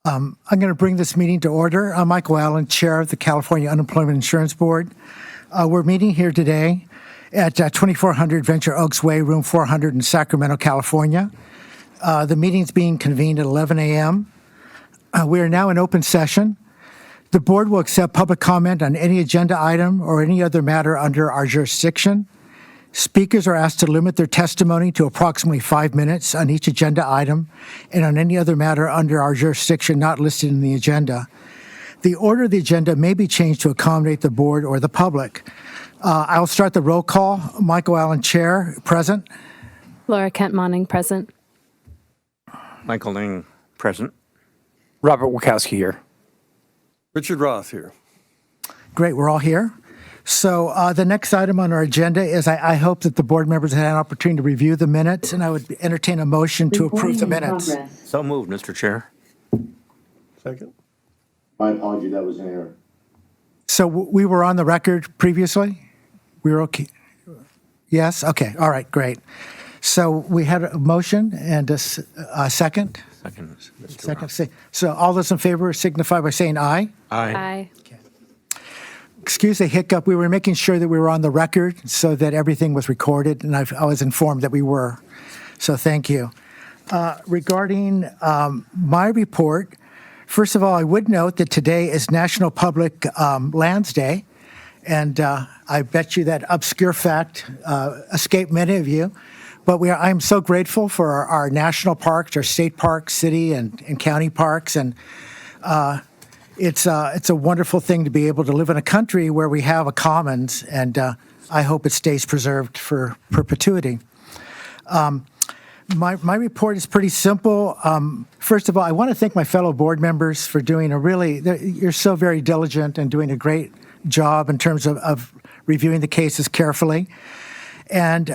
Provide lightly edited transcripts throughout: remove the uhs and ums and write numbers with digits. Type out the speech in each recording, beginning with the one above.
I'm going to bring this meeting to order. I'm Michael Allen, Chair of the California Unemployment Insurance Board. We're meeting here today at 2400 Venture Oaks Way, room 400 in Sacramento, California. The meeting's being convened at 11 a.m. We are now in open session. The board will accept public comment on any agenda item or any other matter under our jurisdiction. Speakers are asked to limit their testimony to approximately 5 minutes on each agenda item and on any other matter under our jurisdiction not listed in the agenda. The order of the agenda may be changed to accommodate the board or the public. I'll start the roll call. Michael Allen, Chair, present. Laura Kent-Monning, present. Michael Ling, present. Robert Wachowski here. Richard Roth here. Great, we're all here. So the next item on our agenda is I hope that the board members had an opportunity to review the minutes, and I would entertain a motion to approve the minutes. So moved, Mr. Chair. Second. My apology, that was an error. So we were on the record previously? We were okay? Yes? Okay, all right, great. So we had a motion and a second? Second, Mr. Second. Roth. So all those in favor signify by saying aye. Aye. Excuse the hiccup. We were making sure that we were on the record so that everything was recorded, and I was informed that we were. So thank you. Regarding my report, first of all, I would note that today is National Public Lands Day, and I bet you that obscure fact escaped many of you. But I'm so grateful for our national parks, our state parks, city and county parks, and it's a wonderful thing to be able to live in a country where we have a commons, and I hope it stays preserved for perpetuity. My report is pretty simple. First of all, I want to thank my fellow board members for doing you're so very diligent and doing a great job in terms of reviewing the cases carefully. And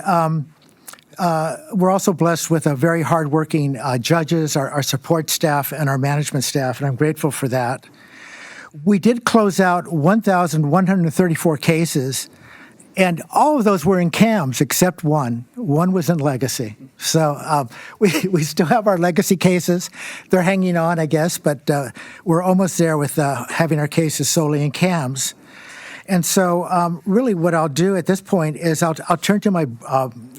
we're also blessed with a very hardworking judges, our support staff, and our management staff, and I'm grateful for that. We did close out 1,134 cases, and all of those were in CAMS except one. One was in legacy. So we still have our legacy cases. They're hanging on, I guess, but we're almost there with having our cases solely in CAMS. And so really what I'll do at this point is I'll turn to my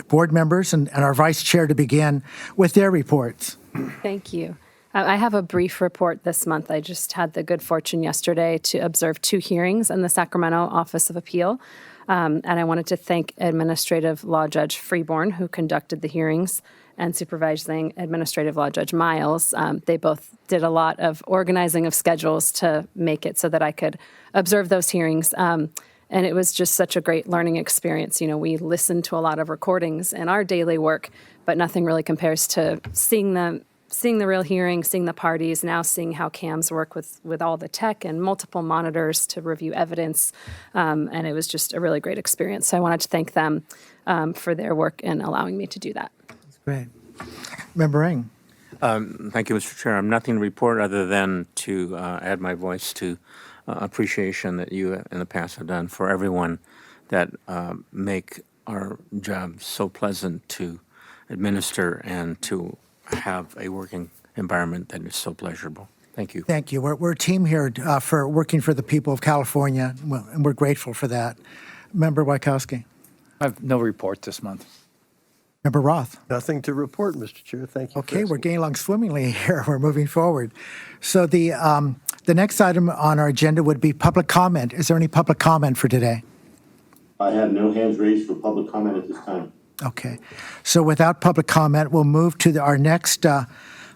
board members and our vice chair to begin with their reports. Thank you. I have a brief report this month. I just had the good fortune yesterday to observe 2 hearings in the Sacramento Office of Appeal. And I wanted to thank Administrative Law Judge Freeborn, who conducted the hearings, and Supervising Administrative Law Judge Miles. They both did a lot of organizing of schedules to make it so that I could observe those hearings. And it was just such a great learning experience. You know, we listened to a lot of recordings in our daily work, but nothing really compares to seeing the real hearing, seeing the parties, now seeing how CAMs work with all the tech and multiple monitors to review evidence. And it was just a really great experience. So I wanted to thank them for their work in allowing me to do that. That's great. Member Ng. Thank you, Mr. Chair. I'm nothing to report other than to add my voice to appreciation that you in the past have done for everyone that make our job so pleasant to administer and to have a working environment that is so pleasurable. Thank you. Thank you. We're a team here for working for the people of California, and we're grateful for that. Member Wachowski. I have no report this month. Member Roth. Nothing to report, Mr. Chair. Thank you. Okay, we're getting along swimmingly here. We're moving forward. So the next item on our agenda would be public comment. Is there any public comment for today? I have no hands raised for public comment at this time. Okay. So without public comment, we'll move to our next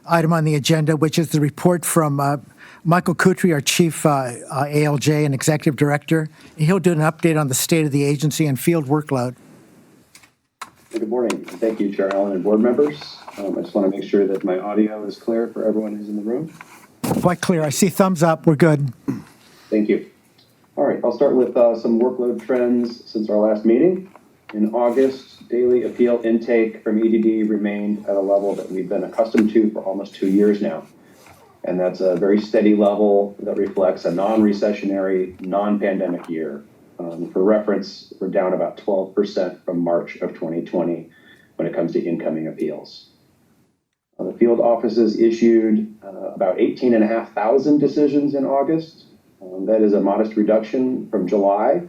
item on the agenda, which is the report from Michael Kutry, our Chief ALJ and Executive Director. He'll do an update on the state of the agency and field workload. Good morning. Thank you, Chair Allen and board members. I just want to make sure that my audio is clear for everyone who's in the room. Quite clear. I see thumbs up. We're good. Thank you. All right, I'll start with some workload trends since our last meeting. In August, daily appeal intake from EDD remained at a level that we've been accustomed to for almost 2 years now. And that's a very steady level that reflects a non-recessionary, non-pandemic year. For reference, we're down about 12% from March of 2020 when it comes to incoming appeals. The field offices issued about 18,500 decisions in August. That is a modest reduction from July.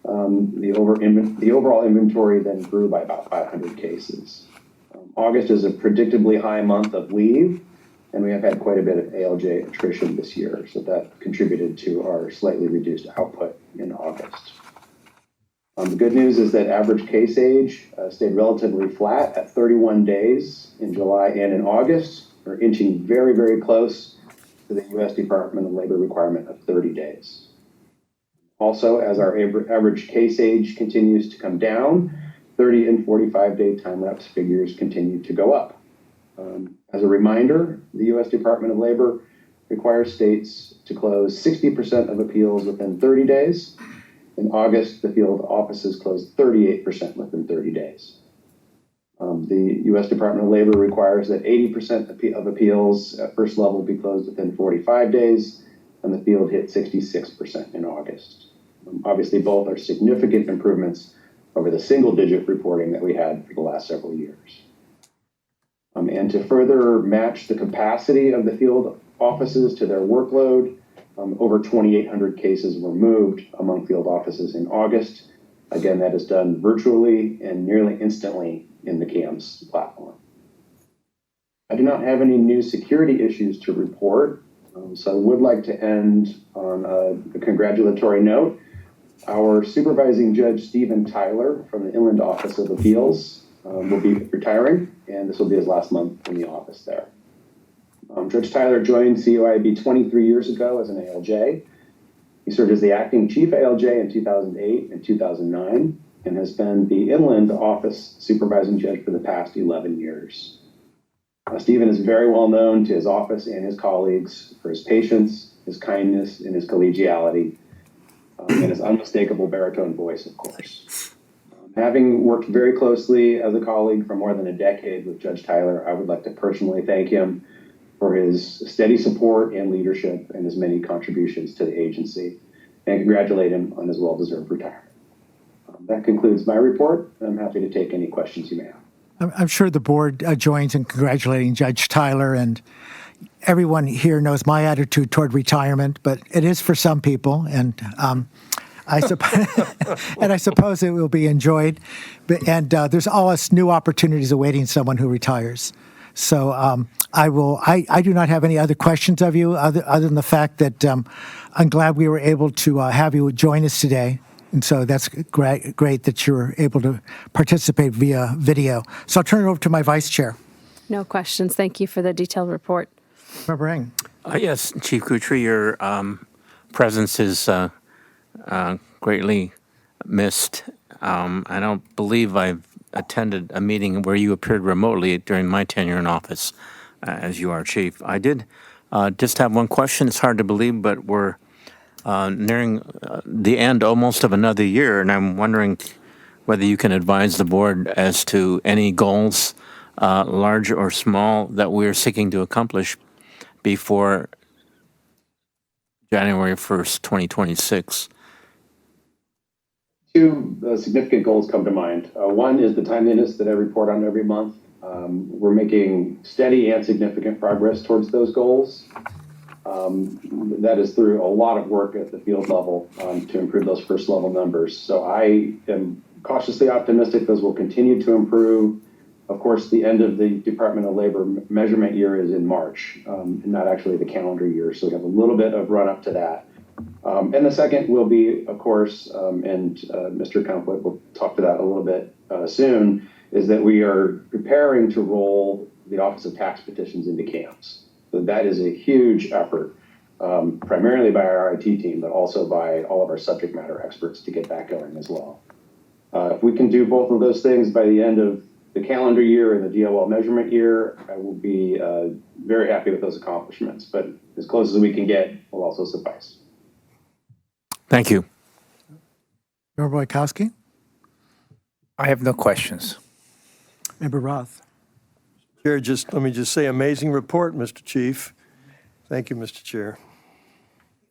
The overall inventory then grew by about 500 cases. August is a predictably high month of leave, and we have had quite a bit of ALJ attrition this year, so that contributed to our slightly reduced output in August. The good news is that average case age stayed relatively flat at 31 days in July and in August. We're inching very, very close to the U.S. Department of Labor requirement of 30 days. Also, as our average case age continues to come down, 30 and 45-day time lapse figures continue to go up. As a reminder, the U.S. Department of Labor requires states to close 60% of appeals within 30 days. In August, the field offices closed 38% within 30 days. The U.S. Department of Labor requires that 80% of appeals at first level be closed within 45 days, and the field hit 66% in August. Obviously, both are significant improvements over the single-digit reporting that we had for the last several years. And to further match the capacity of the field offices to their workload, over 2,800 cases were moved among field offices in August. Again, that is done virtually and nearly instantly in the CAMS platform. I do not have any new security issues to report, so I would like to end on a congratulatory note. Our supervising judge, Stephen Tyler, from the Inland Office of Appeals, will be retiring, and this will be his last month in the office there. Judge Tyler joined CUIAB 23 years ago as an ALJ. He served as the acting chief ALJ in 2008 and 2009, and has been the Inland Office supervising judge for the past 11 years. Stephen is very well known to his office and his colleagues for his patience, his kindness, and his collegiality, and his unmistakable baritone voice, of course. Having worked very closely as a colleague for more than a decade with Judge Tyler, I would like to personally thank him for his steady support and leadership and his many contributions to the agency, and congratulate him on his well-deserved retirement. That concludes my report, and I'm happy to take any questions you may have. I'm sure the board joins in congratulating Judge Tyler, and everyone here knows my attitude toward retirement, but it is for some people, and I suppose it will be enjoyed. And there's always new opportunities awaiting someone who retires. So I do not have any other questions of you other than the fact that I'm glad we were able to have you join us today. And so that's great that you're able to participate via video. So I'll turn it over to my vice chair. No questions. Thank you for the detailed report. Member Eng. Yes, Chief Guthrie, your presence is greatly missed. I don't believe I've attended a meeting where you appeared remotely during my tenure in office as you are chief. I did just have one question. It's hard to believe, but we're nearing the end almost of another year, and I'm wondering whether you can advise the board as to any goals, large or small, that we're seeking to accomplish before January 1st, 2026. Two significant goals come to mind. One is the timeliness that I report on every month. We're making steady and significant progress towards those goals. That is through a lot of work at the field level to improve those first level numbers. So I am cautiously optimistic those will continue to improve. Of course, the end of the Department of Labor measurement year is in March, and not actually the calendar year. So we have a little bit of run up to that. And the second will be, of course, and Mr. Comfort will talk to that a little bit soon, is that we are preparing to roll the Office of Tax Petitions into CAMS. So that is a huge effort, primarily by our IT team, but also by all of our subject matter experts to get that going as well. If we can do both of those things by the end of the calendar year and the DOL measurement year, I will be very happy with those accomplishments. But as close as we can get will also suffice. Thank you. Member Wojtkowski. I have no questions. Member Roth. Chair, let me just say, amazing report, Mr. Chief. Thank you, Mr. Chair.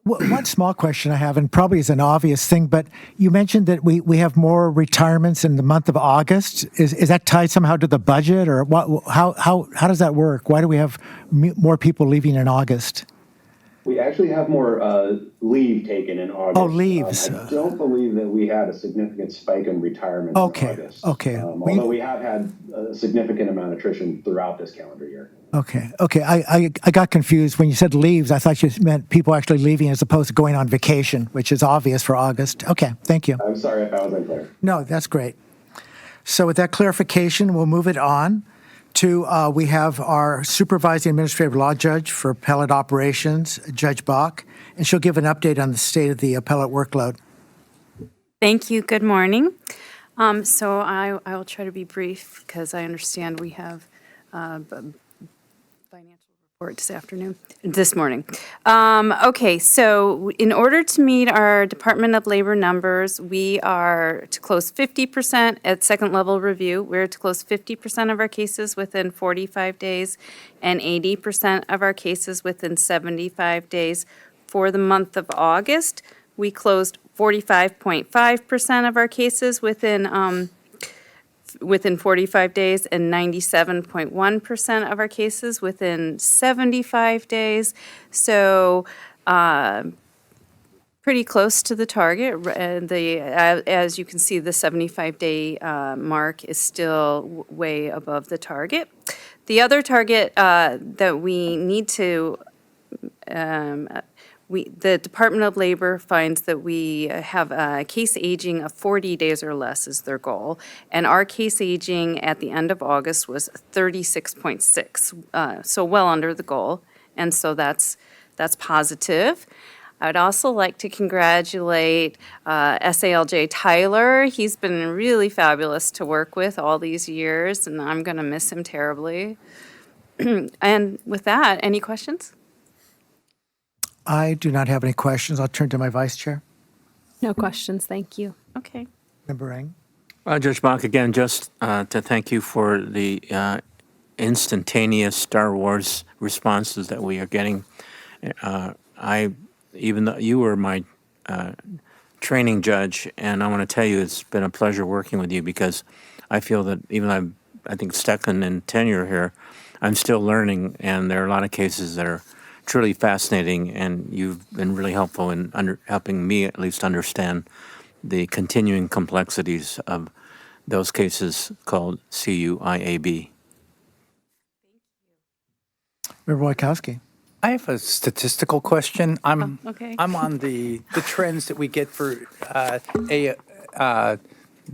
One small question I have, and probably is an obvious thing, but you mentioned that we have more retirements in the month of August. Is that tied somehow to the budget, or what? How does that work? Why do we have more people leaving in August? We actually have more leave taken in August. Oh, leaves. I don't believe that we had a significant spike in retirements in August. Okay. Although we have had a significant amount of attrition throughout this calendar year. Okay. I got confused when you said leaves. I thought you meant people actually leaving as opposed to going on vacation, which is obvious for August. Okay. Thank you. I'm sorry if I was unclear. No, that's great. So with that clarification, we'll move it on to we have our supervising administrative law judge for appellate operations, Judge Bach, and she'll give an update on the state of the appellate workload. Thank you. Good morning. So I will try to be brief because I understand we have financial report this morning. Okay, so in order to meet our Department of Labor numbers, we are to close 50% at second level review. We're to close 50% of our cases within 45 days and 80% of our cases within 75 days. For the month of August, we closed 45.5% of our cases within 45 days and 97.1% of our cases within 75 days. So pretty close to the target. As you can see, the 75-day mark is still way above the target. The other target that we need to the Department of Labor finds that we have a case aging of 40 days or less is their goal, and our case aging at the end of August was 36.6, so well under the goal, and so that's positive. I'd also like to congratulate SALJ Tyler. He's been really fabulous to work with all these years, and I'm going to miss him terribly. And with that, any questions? I do not have any questions. I'll turn to my vice chair. No questions, thank you. Okay. Member Eng. Judge Bach, again, just to thank you for the instantaneous Star Wars responses that we are getting. Even though you were my training judge, and I want to tell you it's been a pleasure working with you because I feel that even though I think second in tenure here, I'm still learning, and there are a lot of cases that are truly fascinating, and you've been really helpful in helping me at least understand the continuing complexities of those cases called CUIAB. Member Wojtkowski. I have a statistical question. okay. I'm on the trends that we get for the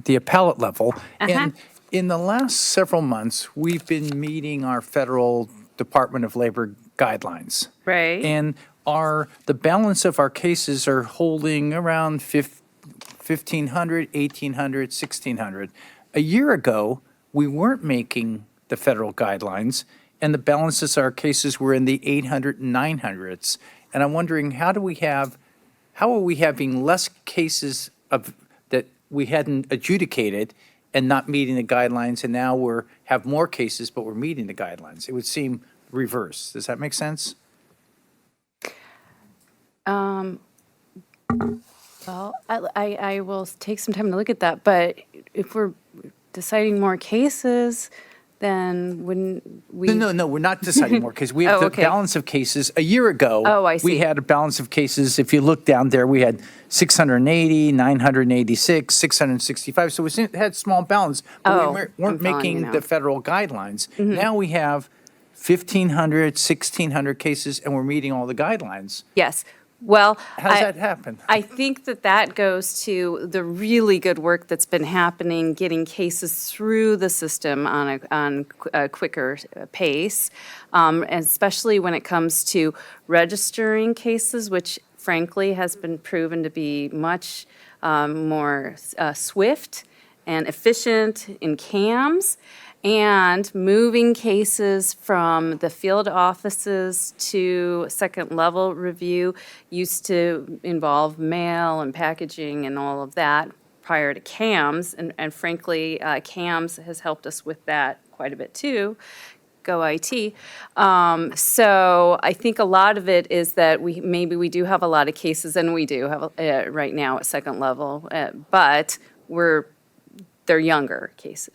appellate level. And in the last several months, we've been meeting our federal Department of Labor guidelines. Right. And the balance of our cases are holding around 1,500, 1,800, 1,600. A year ago, we weren't making the federal guidelines, and the balances of our cases were in the 800 and 900s. And I'm wondering, how are we having less cases that we hadn't adjudicated and not meeting the guidelines, and now have more cases, but we're meeting the guidelines? It would seem reverse. Does that make sense? Well, I will take some time to look at that, but if we're deciding more cases, then wouldn't we? No, we're not deciding more because we have the okay. balance of cases. A year ago, I see. we had a balance of cases. If you look down there, we had 680, 986, 665. So we had small balance, but we weren't making the federal guidelines. Now we have 1,500, 1,600 cases, and we're meeting all the guidelines. Yes. Well, how does that happen? I think that goes to the really good work that's been happening, getting cases through the system on a quicker pace, especially when it comes to registering cases, which frankly has been proven to be much more swift and efficient in CAMS. And moving cases from the field offices to second level review used to involve mail and packaging and all of that prior to CAMS. And frankly, CAMS has helped us with that quite a bit too. Go IT. So I think a lot of it is that we do have a lot of cases, and we do have right now at second level, but they're younger cases.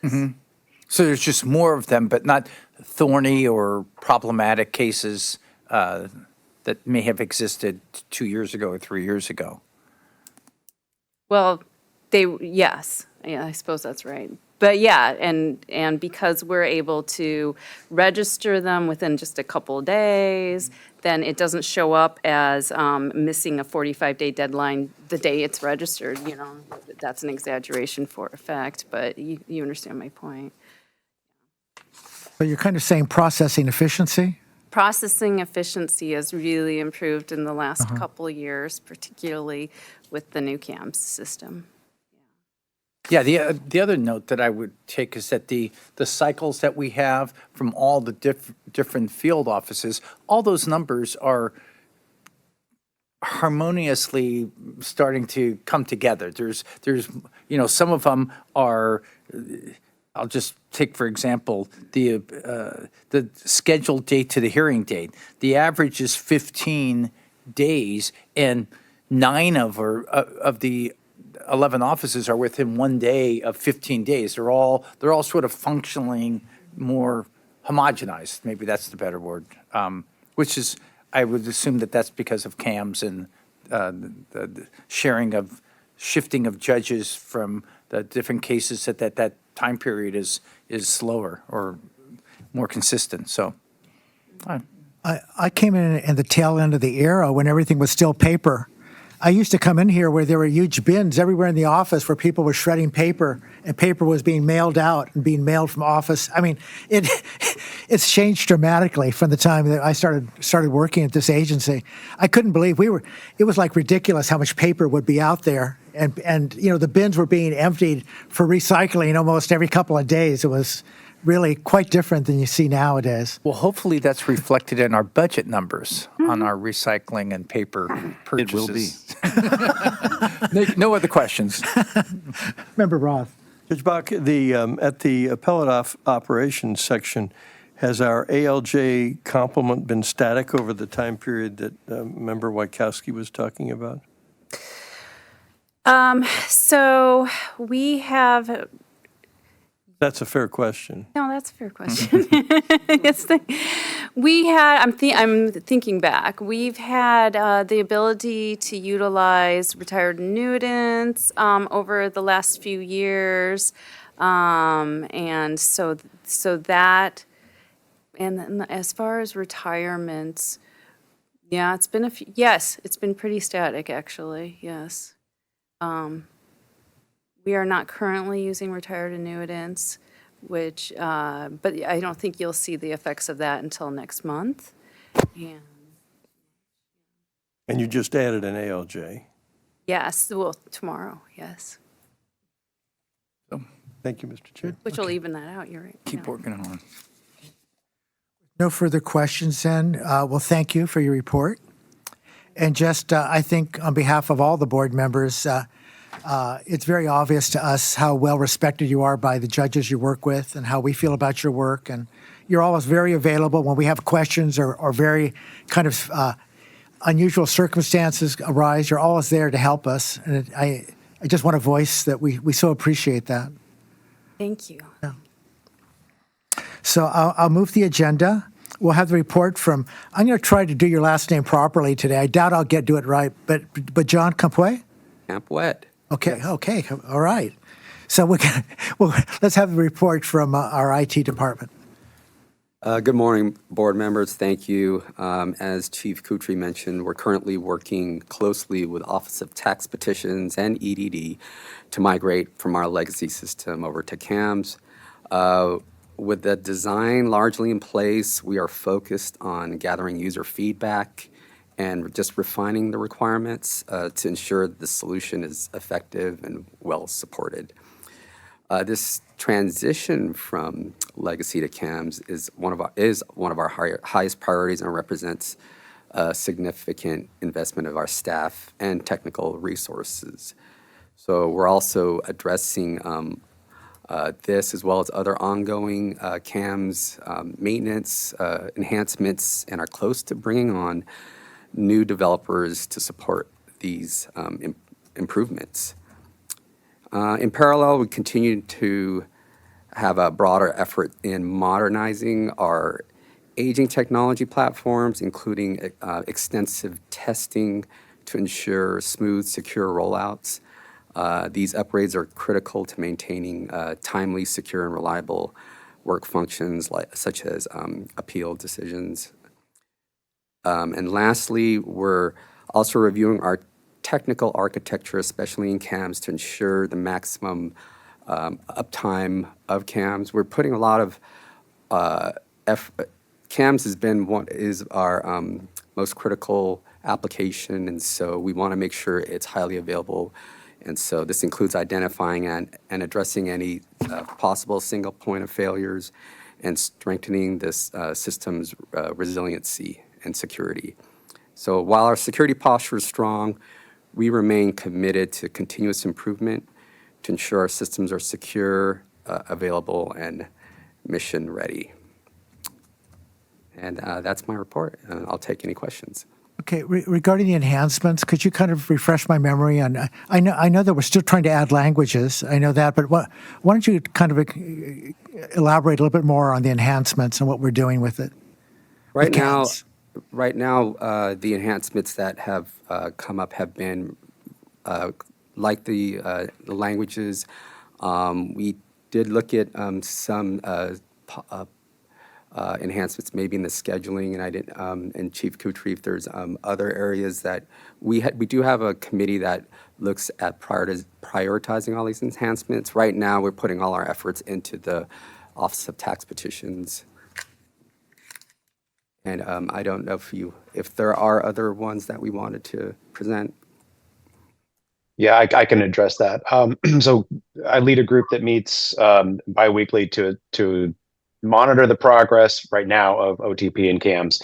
So there's just more of them, but not thorny or problematic cases that may have existed 2 years ago or 3 years ago. Well, yes, yeah, I suppose that's right. But yeah, and because we're able to register them within just a couple of days, then it doesn't show up as missing a 45-day deadline the day it's registered, That's an exaggeration for effect, but you understand my point. So you're kind of saying processing efficiency? Processing efficiency has really improved in the last couple of years, particularly with the new CAMS system. Yeah, the other note that I would take is that the cycles that we have from all the different field offices, all those numbers are harmoniously starting to come together. There's some of them are. I'll just take, for example, the scheduled date to the hearing date. The average is 15 days, and 9 of the 11 offices are within 1 day of 15 days. They're all sort of functioning more homogenized. Maybe that's the better word. Which is, I would assume that's because of CAMS and the shifting of judges from the different cases that time period is slower or more consistent. So, I came in the tail end of the era when everything was still paper. I used to come in here where there were huge bins everywhere in the office where people were shredding paper, and paper was being mailed out and being mailed from office. I mean, it's changed dramatically from the time that I started working at this agency. I couldn't believe it was like ridiculous how much paper would be out there, and the bins were being emptied for recycling almost every couple of days. It was really quite different than you see nowadays. well, hopefully that's reflected in our budget numbers on our recycling and paper purchases. It will be. No other questions. Remember Roth? Judge Bach, at the appellate operations section, has our ALJ complement been static over the time period that Member Wachowski was talking about? So we have. That's a fair question. No, that's a fair question. I'm thinking back. We've had the ability to utilize retired annuitants over the last few years, and so that. And then as far as retirements, yeah, it's been it's been pretty static actually. Yes. We are not currently using retired annuitants, but I don't think you'll see the effects of that until next month. And you just added an ALJ. Yes, well, tomorrow, yes. Thank you, Mr. Chair. Which will even that out, you're right. Keep working on. No further questions then. Well, thank you for your report. And just, I think on behalf of all the board members, it's very obvious to us how well respected you are by the judges you work with and how we feel about your work. And you're always very available when we have questions or very kind of unusual circumstances arise. You're always there to help us. And I just want to voice that we so appreciate that. Thank you. Yeah. So I'll move the agenda. We'll have the report from, I'm going to try to do your last name properly today. I doubt I'll do it right, but John Campuet? Campuet. Okay, yes. Okay, all right. So let's have the report from our IT department. Good morning, board members. Thank you. As Chief Kutry mentioned, we're currently working closely with Office of Tax Petitions and EDD to migrate from our legacy system over to CAMS. With the design largely in place, we are focused on gathering user feedback and just refining the requirements to ensure the solution is effective and well supported. This transition from legacy to CAMS is one of our highest priorities and represents a significant investment of our staff and technical resources. So we're also addressing This, as well as other ongoing CAMS maintenance enhancements, and are close to bringing on new developers to support these improvements. In parallel, we continue to have a broader effort in modernizing our aging technology platforms, including extensive testing to ensure smooth, secure rollouts. These upgrades are critical to maintaining timely, secure, and reliable work functions such as appeal decisions. And lastly, we're also reviewing our technical architecture, especially in CAMS, to ensure the maximum uptime of CAMS. We're putting a lot of CAMS is our most critical application, and so we want to make sure it's highly available. And so this includes identifying and addressing any possible single point of failures and strengthening this system's resiliency and security. So while our security posture is strong, we remain committed to continuous improvement to ensure our systems are secure, available, and mission ready. And that's my report. I'll take any questions. Okay, regarding the enhancements, could you kind of refresh my memory on, I know that we're still trying to add languages, I know that, but why don't you kind of elaborate a little bit more on the enhancements and what we're doing with it? Right now, CAMS. the enhancements that have come up have been like the languages. We did look at some enhancements maybe in the scheduling, and I didn't. And Chief Coutry, if there's other areas that we do have a committee that looks at prioritizing all these enhancements. Right now, we're putting all our efforts into the Office of Tax Petitions. And I don't know if there are other ones that we wanted to present. Yeah, I can address that. So I lead a group that meets biweekly to monitor the progress right now of OTP and CAMS,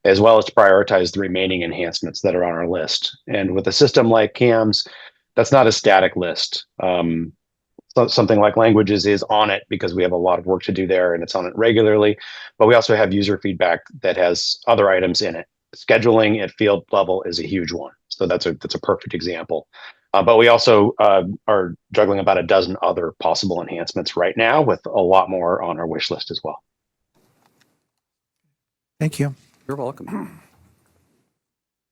as well as to prioritize the remaining enhancements that are on our list. And with a system like CAMS, that's not a static list. So something like languages is on it because we have a lot of work to do there, and it's on it regularly. But we also have user feedback that has other items in it. Scheduling at field level is a huge one. So that's a perfect example. But we also are juggling about a dozen other possible enhancements right now, with a lot more on our wish list as well. Thank you. You're welcome.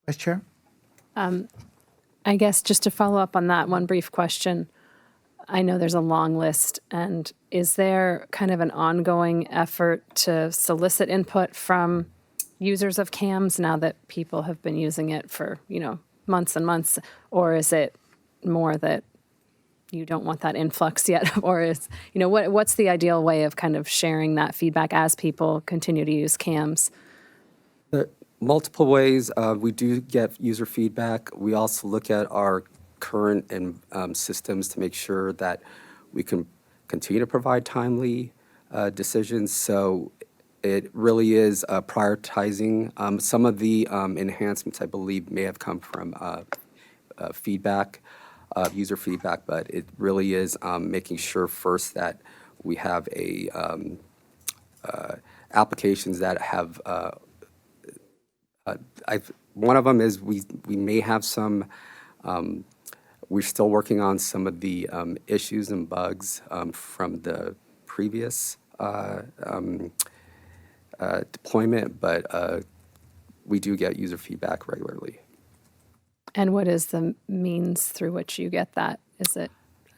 Vice Chair? I guess just to follow up on that, one brief question. I know there's a long list, and is there kind of an ongoing effort to solicit input from users of CAMS now that people have been using it for, months and months, or is it more that you don't want that influx yet, or is, what's the ideal way of kind of sharing that feedback as people continue to use CAMS? Multiple ways. We do get user feedback. We also look at our current systems to make sure that we can continue to provide timely decisions. So it really is prioritizing. Some of the enhancements, I believe, may have come from feedback, user feedback, but it really is making sure first that we have applications that have. One of them is we may have some. We're still working on some of the issues and bugs from the previous deployment, but we do get user feedback regularly. And what is the means through which you get that? Is it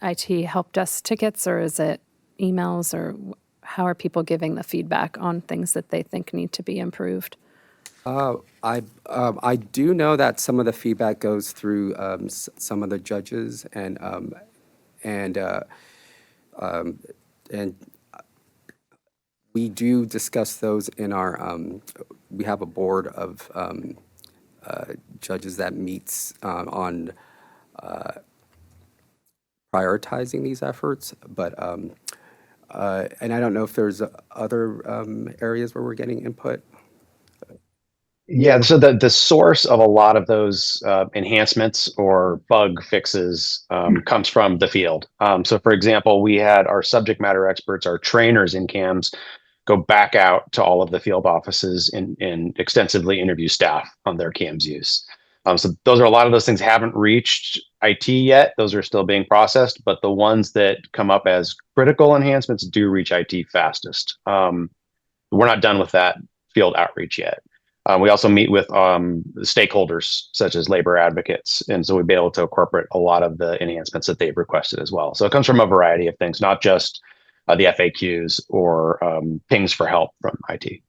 IT help desk tickets, or is it emails, or how are people giving the feedback on things that they think need to be improved? I do know that some of the feedback goes through some of the judges, and we do discuss those in our. We have a board of judges that meets on prioritizing these efforts, but and I don't know if there's other areas where we're getting input. Yeah, so the source of a lot of those enhancements or bug fixes comes from the field. So, for example, we had our subject matter experts, our trainers in CAMS, go back out to all of the field offices and extensively interview staff on their CAMS use. So those are a lot of those things haven't reached IT yet. Those are still being processed, but the ones that come up as critical enhancements do reach IT fastest. We're not done with that field outreach yet. We also meet with stakeholders such as labor advocates, and so we'll be able to incorporate a lot of the enhancements that they've requested as well. So it comes from a variety of things, not just the FAQs or pings for help from IT.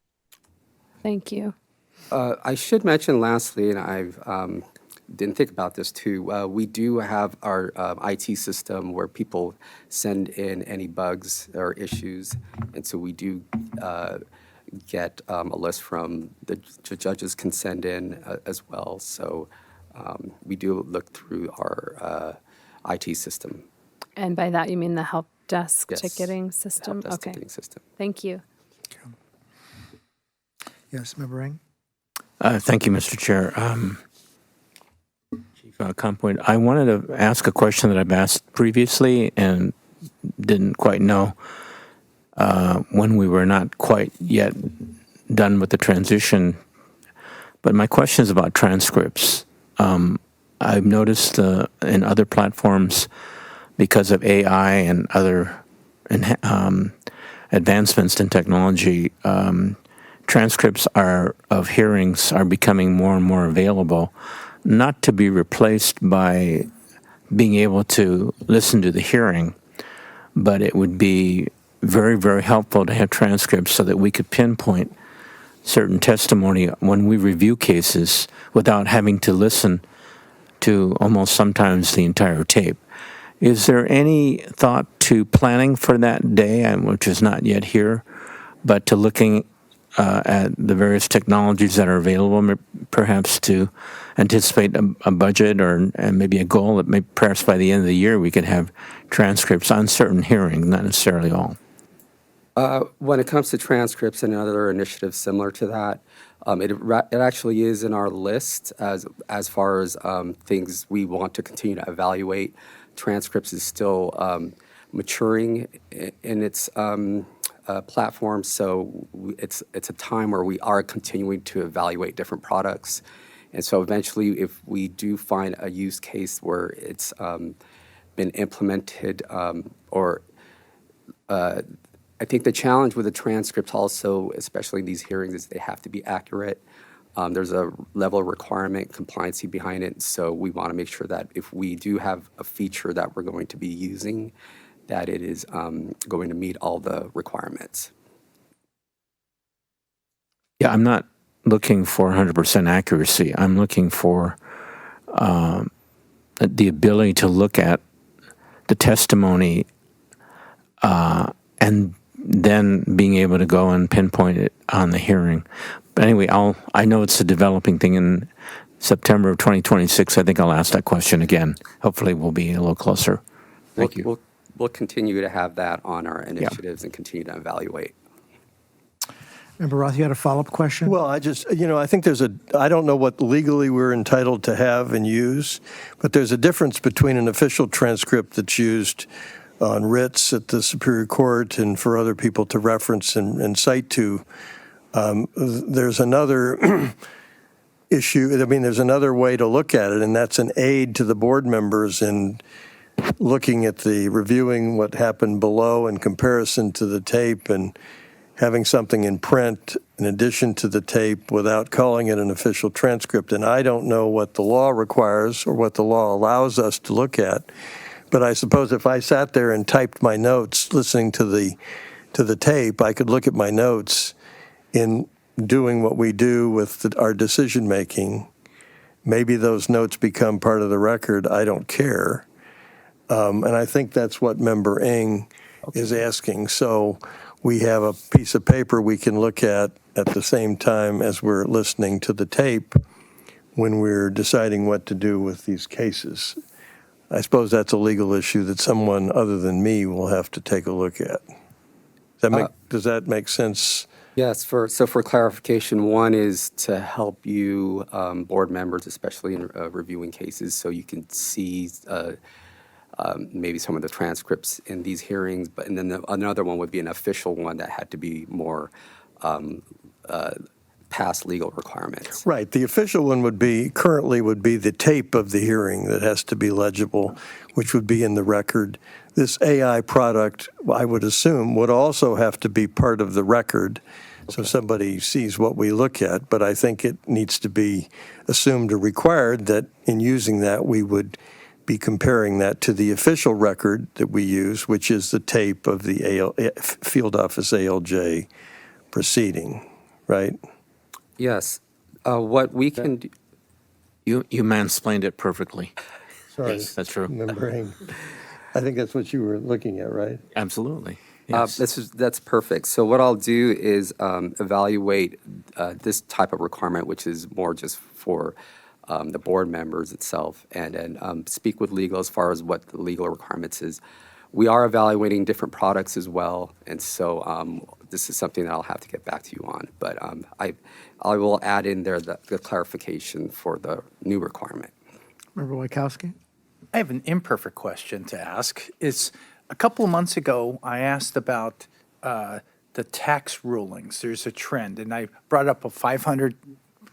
Thank you. I should mention lastly, and I've didn't think about this too, we do have our IT system where people send in any bugs or issues, and so we do get a list from the judges can send in as well. So we do look through our IT system. And by that, you mean the help desk Yes. ticketing system? Help desk Okay. ticketing system. Thank you. Yes, Member Ring? Thank you, Mr. Chair. Chief Compoint, I wanted to ask a question that I've asked previously and didn't quite know when we were not quite yet done with the transition. But my question is about transcripts. I've noticed in other platforms, because of AI and other advancements in technology, transcripts of hearings are becoming more and more available, not to be replaced by being able to listen to the hearing, but it would be very, very helpful to have transcripts so that we could pinpoint certain testimony when we review cases without having to listen to almost sometimes the entire tape. Is there any thought to planning for that day, which is not yet here, but to looking at the various technologies that are available, perhaps to anticipate a budget and maybe a goal that perhaps by the end of the year we could have transcripts on certain hearings, not necessarily all? When it comes to transcripts and other initiatives similar to that, it actually is in our list as far as things we want to continue to evaluate. Transcripts is still maturing in its platform, so it's a time where we are continuing to evaluate different products. And so eventually, if we do find a use case where it's been implemented I think the challenge with the transcripts also, especially in these hearings, is they have to be accurate. There's a level of requirement, compliancy behind it. So we want to make sure that if we do have a feature that we're going to be using, that it is going to meet all the requirements. Yeah, I'm not looking for 100% accuracy. I'm looking for the ability to look at the testimony and then being able to go and pinpoint it on the hearing. But anyway, I know it's a developing thing. In September of 2026, I think I'll ask that question again. Hopefully we'll be a little closer. Thank you. We'll continue to have that on our initiatives and continue to evaluate. Member Roth, you had a follow-up question? Well, I just, I think I don't know what legally we're entitled to have and use, but there's a difference between an official transcript that's used on writs at the Superior Court and for other people to reference and cite to. There's another issue. I mean, there's another way to look at it, and that's an aid to the board members in looking at reviewing what happened below in comparison to the tape and having something in print in addition to the tape without calling it an official transcript. And I don't know what the law requires or what the law allows us to look at. But I suppose if I sat there and typed my notes listening to the tape, I could look at my notes in doing what we do with our decision making. Maybe those notes become part of the record. I don't care. And I think that's what Member Ng is asking. So we have a piece of paper we can look at the same time as we're listening to the tape when we're deciding what to do with these cases. I suppose that's a legal issue that someone other than me will have to take a look at. Does that make sense, Yes, so for clarification, one is to help you, board members, especially in reviewing cases, so you can see maybe some of the transcripts in these hearings, but and then another one would be an official one that had to be more past legal requirements. Right. The official one currently would be the tape of the hearing that has to be legible, which would be in the record. This AI product, I would assume, would also have to be part of the record, so somebody sees what we look at. But I think it needs to be assumed or required that in using that, we would be comparing that to the official record that we use, which is the tape of the field office ALJ proceeding, right? Yes, what we can do. You mansplained it perfectly. Sorry. Yes, that's true. Remembering. I think that's what you were looking at, right? Absolutely. Yes. That's perfect. So what I'll do is evaluate this type of requirement, which is more just for the board members itself, and then speak with legal as far as what the legal requirements is. We are evaluating different products as well, and so this is something that I'll have to get back to you on. But I will add in there the clarification for the new requirement. Member Wachowski? I have an imperfect question to ask. It's a couple of months ago, I asked about the tax rulings. There's a trend, and I brought up 500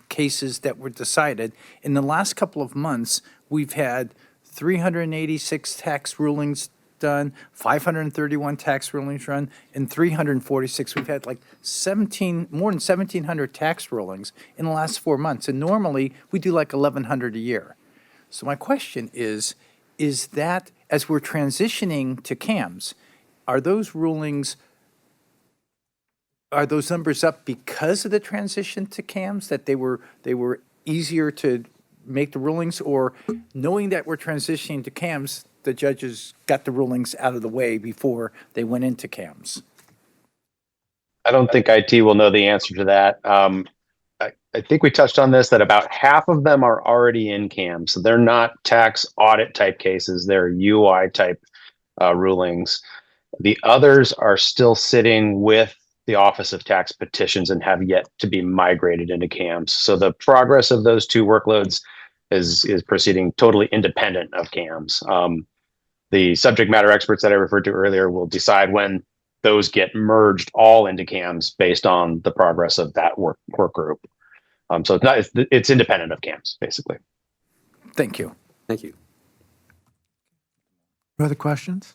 cases that were decided. In the last couple of months, we've had 386 tax rulings done, 531 tax rulings run, and 346. We've had like more than 1,700 tax rulings in the last 4 months, and normally we do like 1,100 a year. So my question is that as we're transitioning to CAMS, are those numbers up because of the transition to CAMS, that they were easier to make the rulings, or knowing that we're transitioning to CAMS, the judges got the rulings out of the way before they went into CAMS? I don't think IT will know the answer to that. I think we touched on this, that about half of them are already in CAM. So they're not tax audit type cases. They're UI type rulings. The others are still sitting with the Office of Tax Petitions and have yet to be migrated into CAMS. So the progress of those two workloads is proceeding totally independent of CAMS. The subject matter experts that I referred to earlier will decide when those get merged all into CAMS based on the progress of that work group. So it's independent of CAMS, basically. Thank you. Thank you. No other questions?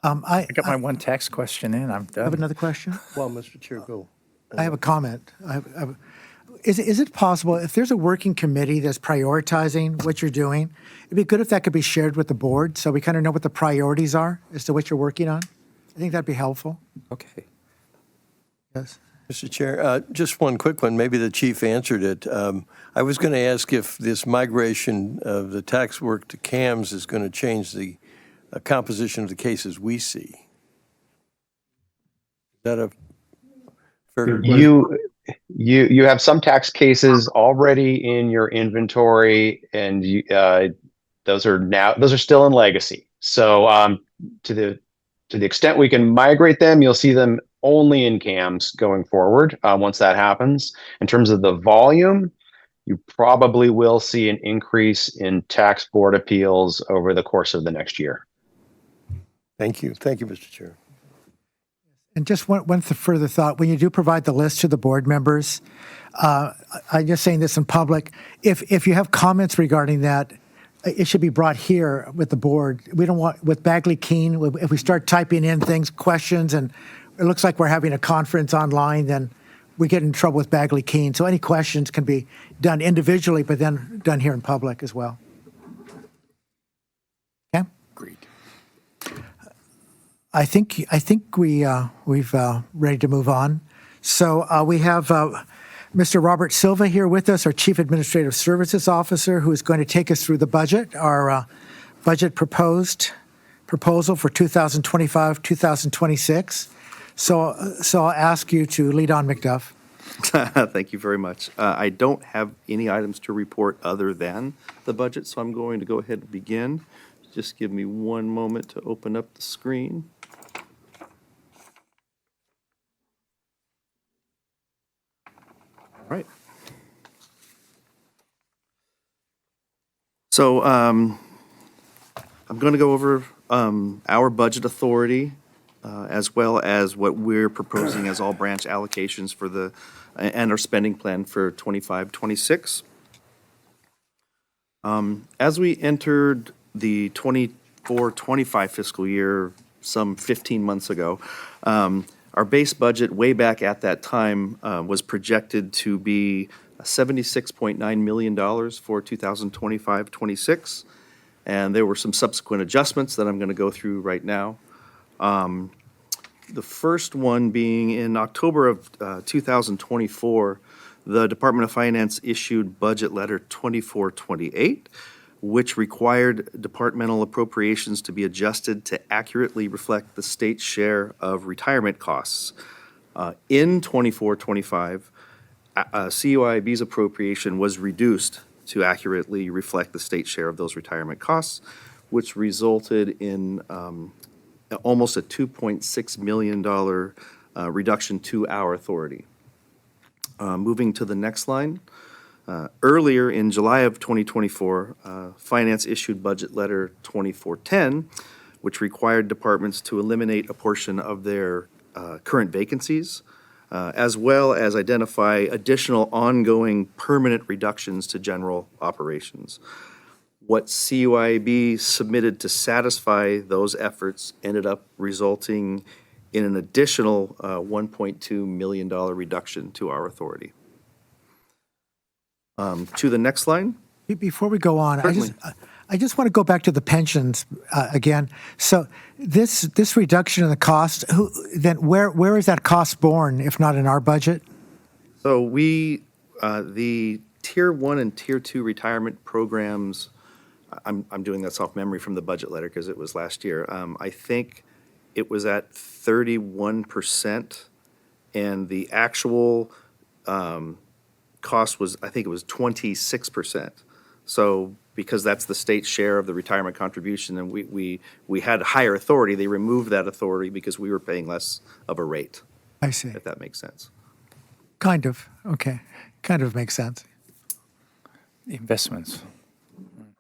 I got my one tax question in. I'm done. Have another question? Well, Mr. Chair, go. I have a comment. Is it possible, if there's a working committee that's prioritizing what you're doing, it'd be good if that could be shared with the board so we kind of know what the priorities are as to what you're working on? I think that'd be helpful. Okay. Yes. Mr. Chair, just one quick one. Maybe the chief answered it. I was going to ask if this migration of the tax work to CAMS is going to change the composition of the cases we see. Is that a fair question? You have some tax cases already in your inventory, and those are still in legacy. So to the extent we can migrate them, you'll see them only in CAMS going forward. Once that happens, in terms of the volume, you probably will see an increase in tax board appeals over the course of the next year. Thank you. Thank you, Mr. Chair. And just one further thought, when you do provide the list to the board members, I'm just saying this in public, if you have comments regarding that, it should be brought here with the board. We don't want, with Bagley Keene, if we start typing in things, questions, and it looks like we're having a conference online, then we get in trouble with Bagley Keene. So any questions can be done individually, but then done here in public as well. Okay? Agreed. I think we've ready to move on. So we have Mr. Robert Silva here with us, our Chief Administrative Services Officer, who is going to take us through the budget, our budget proposal for 2025-2026. So I'll ask you to lead on, McDuff. Thank you very much. I don't have any items to report other than the budget, so I'm going to go ahead and begin. Just give me one moment to open up the screen. So I'm going to go over our budget authority as well as what we're proposing as all branch allocations for the, and our spending plan for 25, 26. As we entered the 24, 25 fiscal year some 15 months ago, our base budget way back at that time was projected to be $76.9 million for 2025, 26. And there were some subsequent adjustments that I'm going to go through right now. The first one being in October of 2024, the Department of Finance issued Budget Letter 2428, which required departmental appropriations to be adjusted to accurately reflect the state's share of retirement costs. In 2425, CUIAB's appropriation was reduced to accurately reflect the state share of those retirement costs, which resulted in almost a $2.6 million reduction to our authority. Moving to the next line. Earlier in July of 2024, Finance issued Budget Letter 2410, which required departments to eliminate a portion of their current vacancies, as well as identify additional ongoing permanent reductions to general operations. What CUIAB submitted to satisfy those efforts ended up resulting in an additional $1.2 million reduction to our authority. To the next line. Before we go on, Certainly. I just want to go back to the pensions again. So this reduction in the cost, where is that cost borne if not in our budget? So we, the Tier 1 and Tier 2 retirement programs, I'm doing this off memory from the budget letter because it was last year. I think it was at 31%, and the actual cost was, I think it was 26%. So because that's the state's share of the retirement contribution, and we had higher authority, they removed that authority because we were paying less of a rate. I see. If that makes sense. Kind of. Okay. Kind of makes sense. Investments.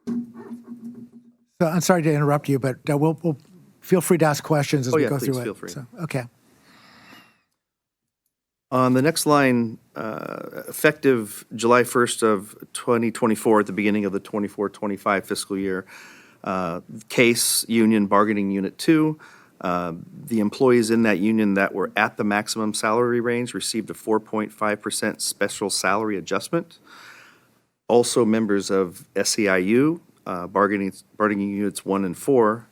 So I'm sorry to interrupt you, but we'll feel free to ask questions as we go through it. Feel free. So, okay. On the next line, effective July 1st of 2024, at the beginning of the 24-25 fiscal year, case union bargaining unit 2, the employees in that union that were at the maximum salary range received a 4.5% special salary adjustment. Also, members of SEIU, bargaining units 1 and 4,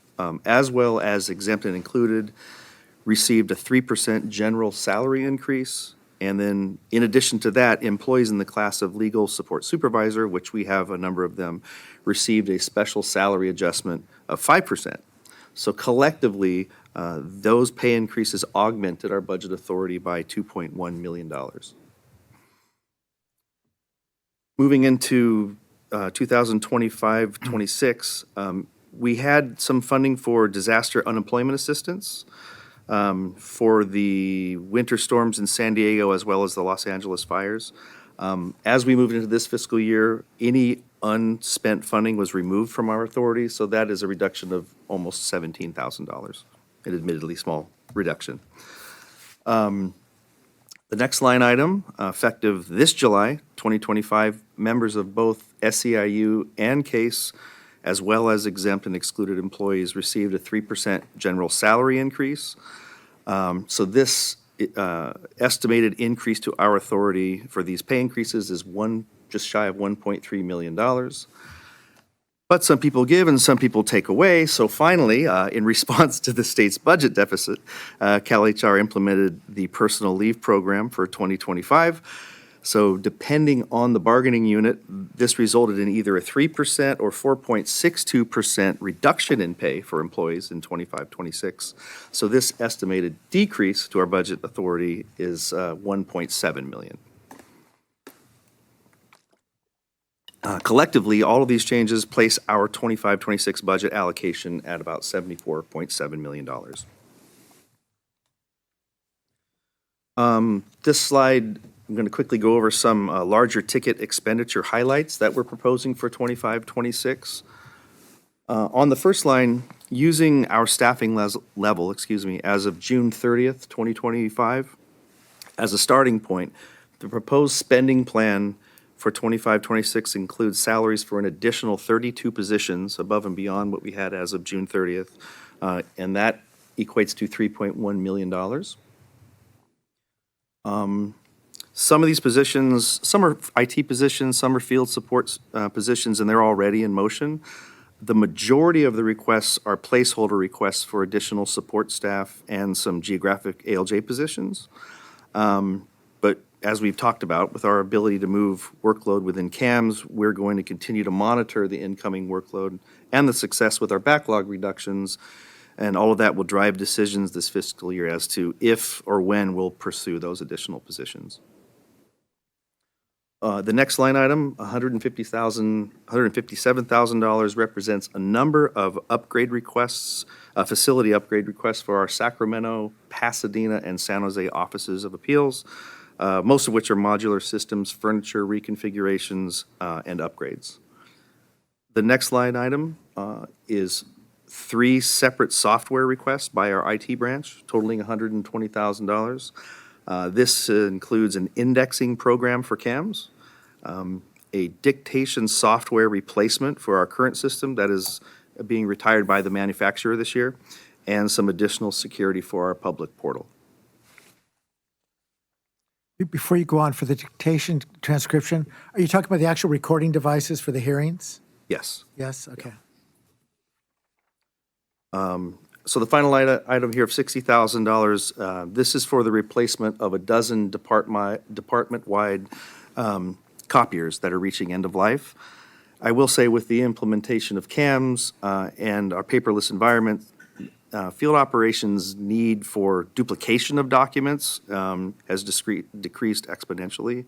as well as exempt and included, received a 3% general salary increase. And then, in addition to that, employees in the class of legal support supervisor, which we have a number of them, received a special salary adjustment of 5%. So collectively, those pay increases augmented our budget authority by $2.1 million. Moving into 2025-26, we had some funding for disaster unemployment assistance for the winter storms in San Diego as well as the Los Angeles fires. As we moved into this fiscal year, any unspent funding was removed from our authority, so that is a reduction of almost $17,000, an admittedly small reduction. The next line item, effective this July 2025, members of both SEIU and CASE, as well as exempt and excluded employees, received a 3% general salary increase. So this estimated increase to our authority for these pay increases is just shy of $1.3 million. But some people give and some people take away. So finally, in response to the state's budget deficit, CalHR implemented the personal leave program for 2025. So depending on the bargaining unit, this resulted in either a 3% or 4.62% reduction in pay for employees in 25-26. So this estimated decrease to our budget authority is $1.7 million. Collectively, all of these changes place our 25-26 budget allocation at about $74.7 million. This slide I'm going to quickly go over some larger ticket expenditure highlights that we're proposing for 25-26. On the first line, using our staffing level, as of June 30th, 2025, as a starting point, the proposed spending plan for 25-26 includes salaries for an additional 32 positions above and beyond what we had as of June 30th, and that equates to $3.1 million. Some of these positions, some are IT positions, some are field support positions, and they're already in motion. The majority of the requests are placeholder requests for additional support staff and some geographic ALJ positions. But as we've talked about, with our ability to move workload within CAMS, we're going to continue to monitor the incoming workload and the success with our backlog reductions, and all of that will drive decisions this fiscal year as to if or when we'll pursue those additional positions. The next line item, $157,000, represents a number of upgrade requests, facility upgrade requests for our Sacramento, Pasadena, and San Jose offices of appeals, most of which are modular systems, furniture reconfigurations, and upgrades. The next line item is 3 separate software requests by our IT branch, totaling $120,000. This includes an indexing program for CAMS, a dictation software replacement for our current system that is being retired by the manufacturer this year, and some additional security for our public portal. Before you go on for the dictation transcription, are you talking about the actual recording devices for the hearings? Yes. Yes, okay. So the final item here of $60,000, this is for the replacement of a dozen department-wide copiers that are reaching end of life. I will say with the implementation of CAMS and our paperless environment, field operations need for duplication of documents has decreased exponentially.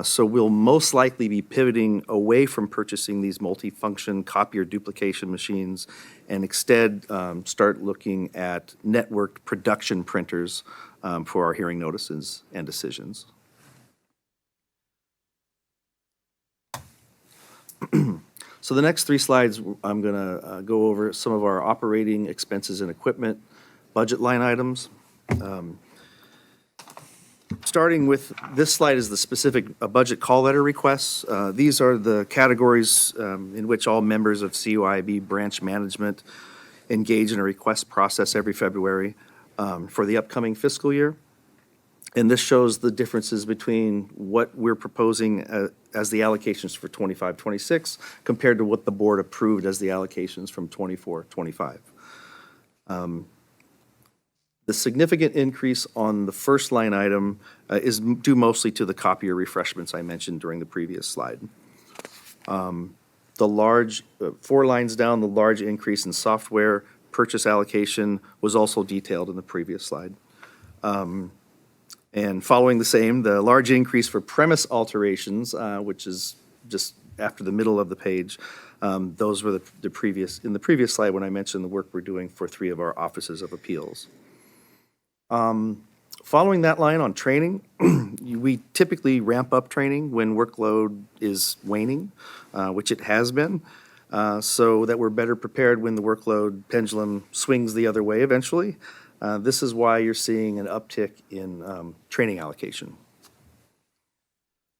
So we'll most likely be pivoting away from purchasing these multifunction copier duplication machines and instead start looking at networked production printers for our hearing notices and decisions. So the next 3 slides, I'm going to go over some of our operating expenses and equipment budget line items. Starting with this slide is the specific budget call letter requests. These are the categories in which all members of CUIAB branch management engage in a request process every February for the upcoming fiscal year. And this shows the differences between what we're proposing as the allocations for 25-26 compared to what the board approved as the allocations from 24-25. The significant increase on the first line item is due mostly to the copier refreshments I mentioned during the previous slide. The large, 4 lines down, the large increase in software purchase allocation was also detailed in the previous slide. And following the same, the large increase for premise alterations, which is just after the middle of the page, those were the previous slide when I mentioned the work we're doing for 3 of our offices of appeals. Following that line on training, we typically ramp up training when workload is waning, which it has been, so that we're better prepared when the workload pendulum swings the other way eventually. This is why you're seeing an uptick in training allocation.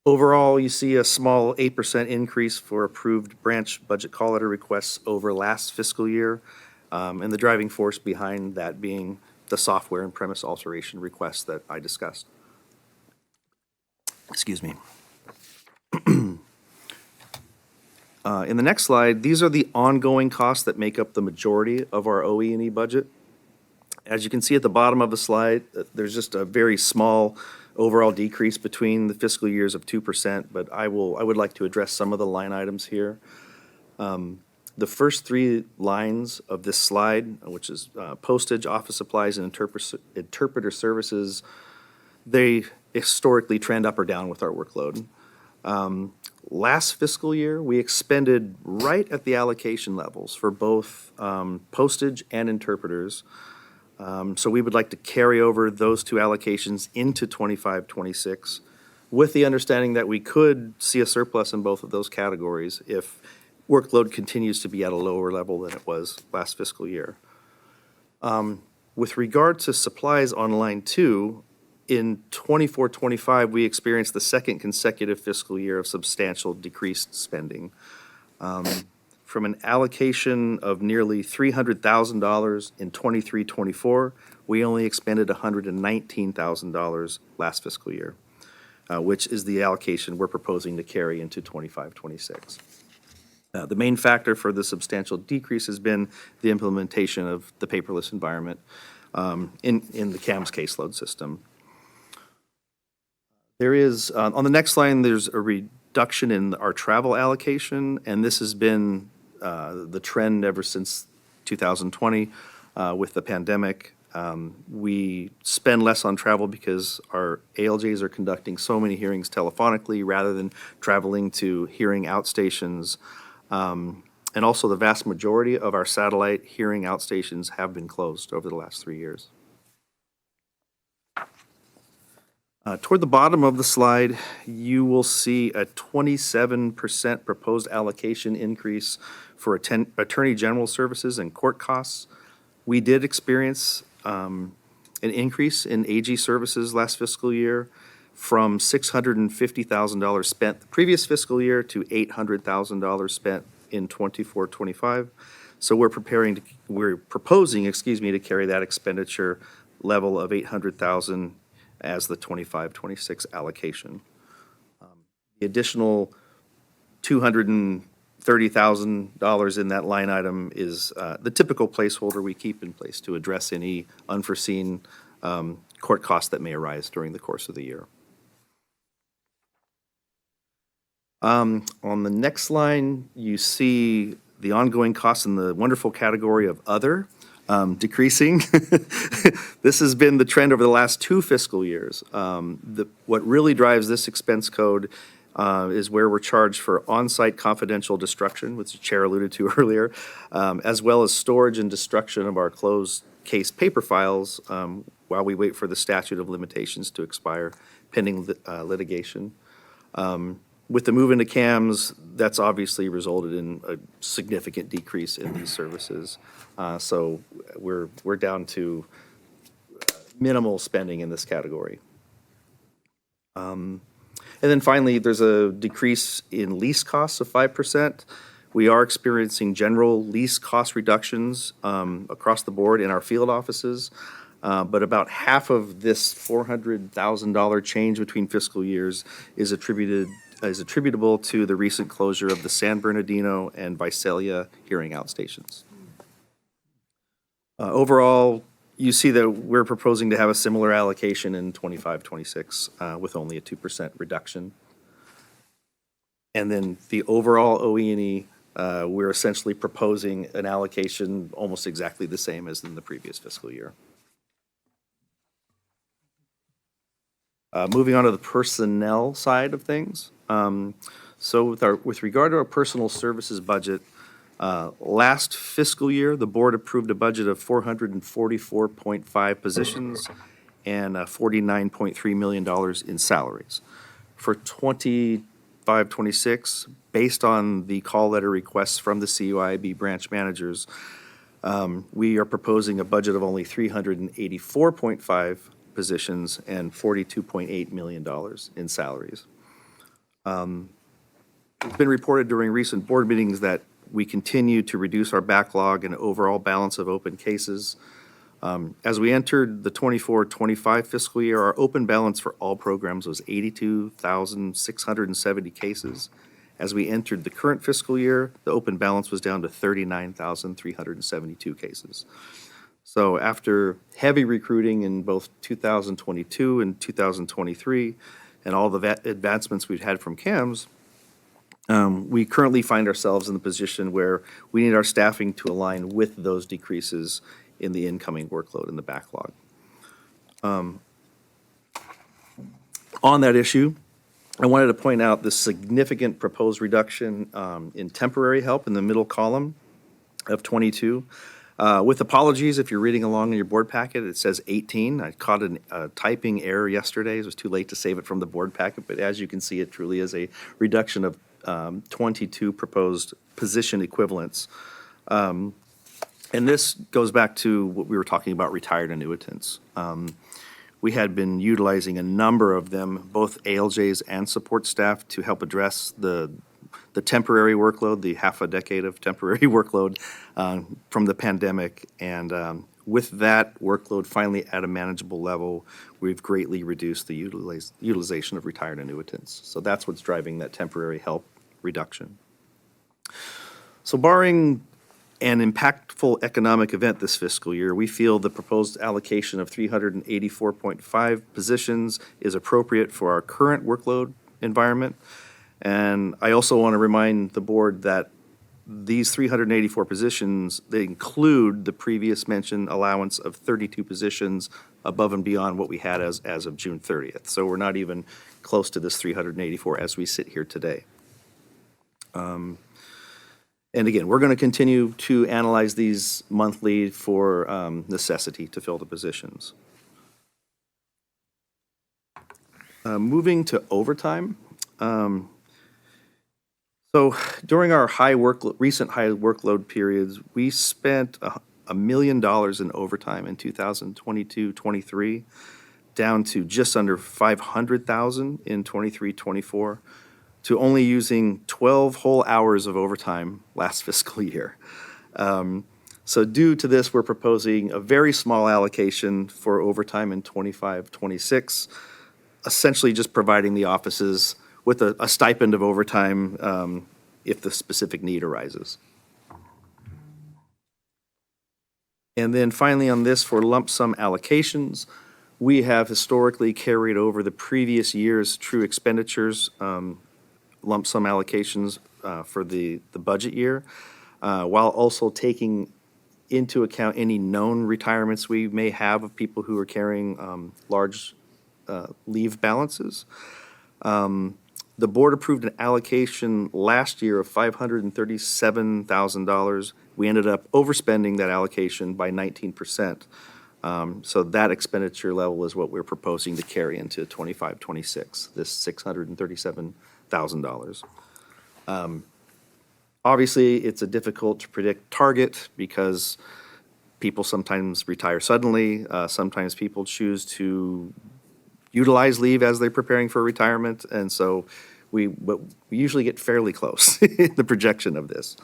Overall, you see a small 8% increase for approved branch budget call letter requests over last fiscal year, and the driving force behind that being the software and premise alteration requests that I discussed. Excuse me. In the next slide, these are the ongoing costs that make up the majority of our OE&E budget. As you can see at the bottom of the slide, there's just a very small overall decrease between the fiscal years of 2%, but I would like to address some of the line items here. The first 3 lines of this slide, which is postage, office supplies, and interpreter services, they historically trend up or down with our workload. Last fiscal year, we expended right at the allocation levels for both postage and interpreters. So we would like to carry over those 2 allocations into 25-26. with the understanding that we could see a surplus in both of those categories if workload continues to be at a lower level than it was last fiscal year. With regard to supplies on line 2, in 24-25, we experienced the second consecutive fiscal year of substantial decreased spending. From an allocation of nearly $300,000 in 23-24, we only expended $119,000 last fiscal year, which is the allocation we're proposing to carry into 25-26. The main factor for the substantial decrease has been the implementation of the paperless environment in the CAMS caseload system. There is, on the next line, there's a reduction in our travel allocation, and this has been the trend ever since 2020 with the pandemic. We spend less on travel because our ALJs are conducting so many hearings telephonically rather than traveling to hearing outstations. And also the vast majority of our satellite hearing outstations have been closed over the last 3 years. Toward the bottom of the slide, you will see a 27% proposed allocation increase for attorney general services and court costs. We did experience an increase in AG services last fiscal year from $650,000 spent the previous fiscal year to $800,000 spent in 24-25. So we're proposing, to carry that expenditure level of $800,000 as the 25-26 allocation. The additional $230,000 in that line item is the typical placeholder we keep in place to address any unforeseen court costs that may arise during the course of the year. On the next line, you see the ongoing costs in the wonderful category of other. Decreasing. This has been the trend over the last 2 fiscal years. What really drives this expense code is where we're charged for on-site confidential destruction, which the chair alluded to earlier, as well as storage and destruction of our closed case paper files while we wait for the statute of limitations to expire pending litigation. With the move into CAMS, that's obviously resulted in a significant decrease in these services. So we're down to minimal spending in this category. And then finally, there's a decrease in lease costs of 5%. We are experiencing general lease cost reductions across the board in our field offices. But about half of this $400,000 change between fiscal years is attributable to the recent closure of the San Bernardino and Visalia hearing outstations. Overall, you see that we're proposing to have a similar allocation in 25-26 with only a 2% reduction. And then the overall OE&E, we're essentially proposing an allocation almost exactly the same as in the previous fiscal year. Moving on to the personnel side of things. So with regard to our personal services budget, last fiscal year, the board approved a budget of 444.5 positions and $49.3 million in salaries. For 25-26, based on the call letter requests from the CUIAB branch managers, we are proposing a budget of only 384.5 positions and $42.8 million in salaries. It's been reported during recent board meetings that we continue to reduce our backlog and overall balance of open cases. As we entered the 24-25 fiscal year, our open balance for all programs was 82,670 cases. As we entered the current fiscal year, the open balance was down to 39,372 cases. So after heavy recruiting in both 2022 and 2023, and all the advancements we've had from CAMS, we currently find ourselves in the position where we need our staffing to align with those decreases in the incoming workload in the backlog. On that issue, I wanted to point out the significant proposed reduction in temporary help in the middle column of 22. With apologies, if you're reading along in your board packet, it says 18. I caught a typing error yesterday. It was too late to save it from the board packet, but as you can see, it truly is a reduction of 22 proposed position equivalents. And this goes back to what we were talking about, retired annuitants. We had been utilizing a number of them, both ALJs and support staff, to help address the temporary workload, the half a decade of temporary workload from the pandemic. And with that workload finally at a manageable level, we've greatly reduced the utilization of retired annuitants. So that's what's driving that temporary help reduction. So barring an impactful economic event this fiscal year, we feel the proposed allocation of 384.5 positions is appropriate for our current workload environment. And I also want to remind the board that these 384 positions, they include the previous mentioned allowance of 32 positions above and beyond what we had as of June 30th. So we're not even close to this 384 as we sit here today. And again, we're going to continue to analyze these monthly for necessity to fill the positions. Moving to overtime. So during our recent high workload periods, we spent $1 million in overtime in 2022-23, down to just under $500,000 in 23-24, to only using 12 whole hours of overtime last fiscal year. So due to this, we're proposing a very small allocation for overtime in 25-26, essentially just providing the offices with a stipend of overtime if the specific need arises. And then finally on this, for lump sum allocations, we have historically carried over the previous year's true expenditures lump sum allocations for the budget year, while also taking into account any known retirements we may have of people who are carrying large leave balances. The board approved an allocation last year of $537,000. We ended up overspending that allocation by 19%. So that expenditure level is what we're proposing to carry into 25-26, this $637,000. Obviously, it's a difficult to predict target because people sometimes retire suddenly. Sometimes people choose to utilize leave as they're preparing for retirement, and so we usually get fairly close in the projection of this.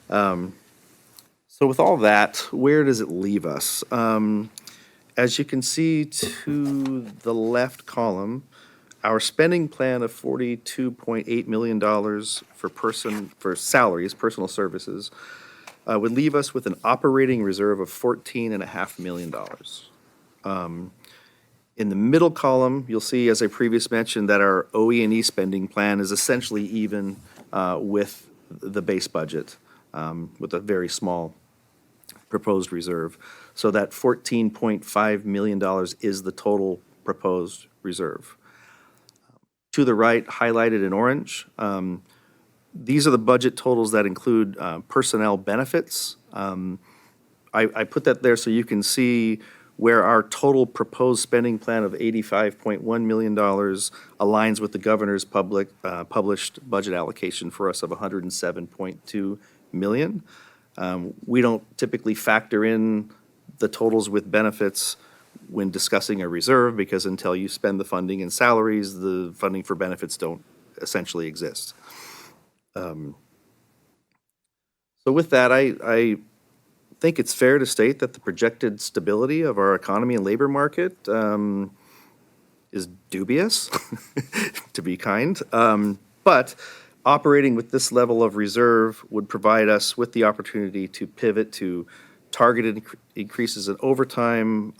So with all that, where does it leave us? As you can see to the left column, our spending plan of $42.8 million for salaries, personal services, would leave us with an operating reserve of $14.5 million. In the middle column, you'll see, as I previously mentioned, that our OE&E spending plan is essentially even with the base budget, with a very small proposed reserve. So that $14.5 million is the total proposed reserve. To the right, highlighted in orange, these are the budget totals that include personnel benefits. I put that there so you can see where our total proposed spending plan of $85.1 million aligns with the governor's published budget allocation for us of $107.2 million. We don't typically factor in the totals with benefits when discussing a reserve, because until you spend the funding in salaries, the funding for benefits don't essentially exist. So with that, I think it's fair to state that the projected stability of our economy and labor market is dubious, to be kind. But operating with this level of reserve would provide us with the opportunity to pivot to targeted increases in overtime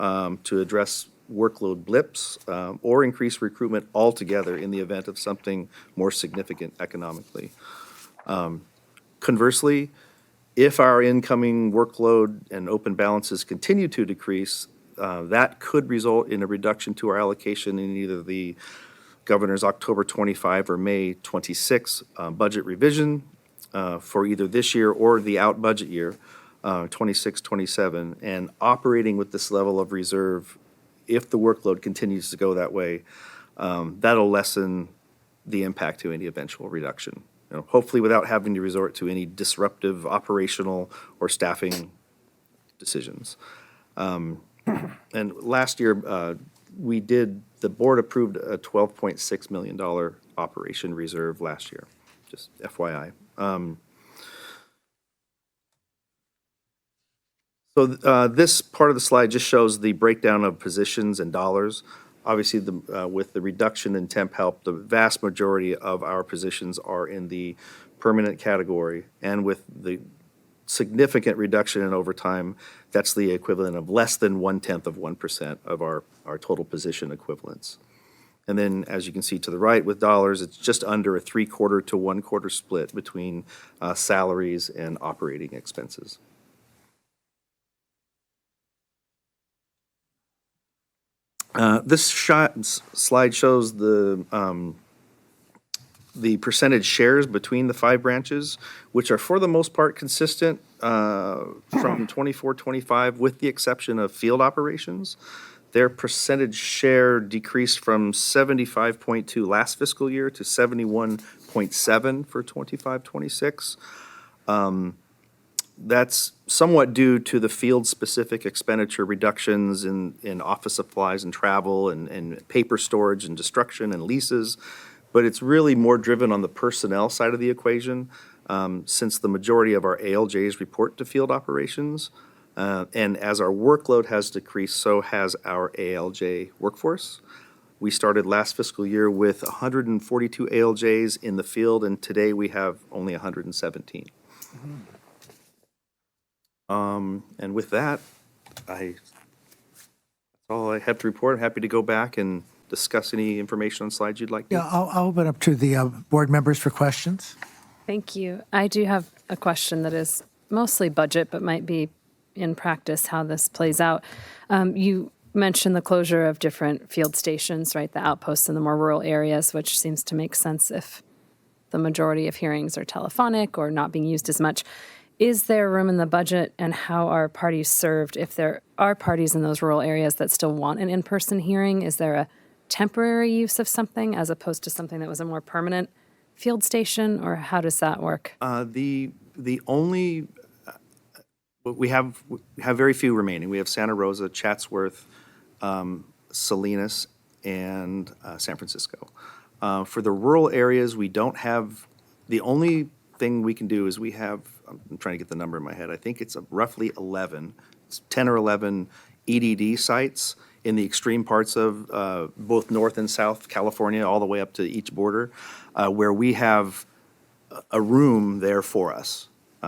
to address workload blips or increase recruitment altogether in the event of something more significant economically. Conversely, if our incoming workload and open balances continue to decrease, that could result in a reduction to our allocation in either the governor's October 25 or May 26 budget revision for either this year or the out budget year. 26, 27, and operating with this level of reserve, if the workload continues to go that way, that'll lessen the impact to any eventual reduction. Hopefully without having to resort to any disruptive operational or staffing decisions. And last year, the board approved a $12.6 million operation reserve last year, just FYI. This part of the slide just shows the breakdown of positions and dollars. Obviously, with the reduction in temp help, the vast majority of our positions are in the permanent category, and with the significant reduction in overtime, that's the equivalent of less than 0.1% of our total position equivalents. And then, as you can see to the right with dollars, it's just under a 3/4 to 1/4 split between salaries and operating expenses. This slide shows the percentage shares between the 5 branches, which are for the most part consistent from 24-25, with the exception of field operations. Their percentage share decreased from 75.2 last fiscal year to 71.7 for 25-26. That's somewhat due to the field-specific expenditure reductions in office supplies and travel and paper storage and destruction and leases. But it's really more driven on the personnel side of the equation, since the majority of our ALJs report to field operations. And as our workload has decreased, so has our ALJ workforce. We started last fiscal year with 142 ALJs in the field, and today we have only 117. And with that, that's all I have to report. I'm happy to go back and discuss any information on slides you'd like to. Yeah, I'll open up to the board members for questions. Thank you. I do have a question that is mostly budget, but might be in practice how this plays out. You mentioned the closure of different field stations, right? The outposts in the more rural areas, which seems to make sense if the majority of hearings are telephonic or not being used as much. Is there room in the budget, and how are parties served if there are parties in those rural areas that still want an in-person hearing? Is there a temporary use of something as opposed to something that was a more permanent field station, or how does that work? The only we have very few remaining. We have Santa Rosa, Chatsworth, Salinas, and San Francisco. For the rural areas, we don't have. The only thing we can do is we have. I'm trying to get the number in my head. I think it's roughly 11. It's 10 or 11 EDD sites in the extreme parts of both North and South California, all the way up to each border, where we have a room there for us.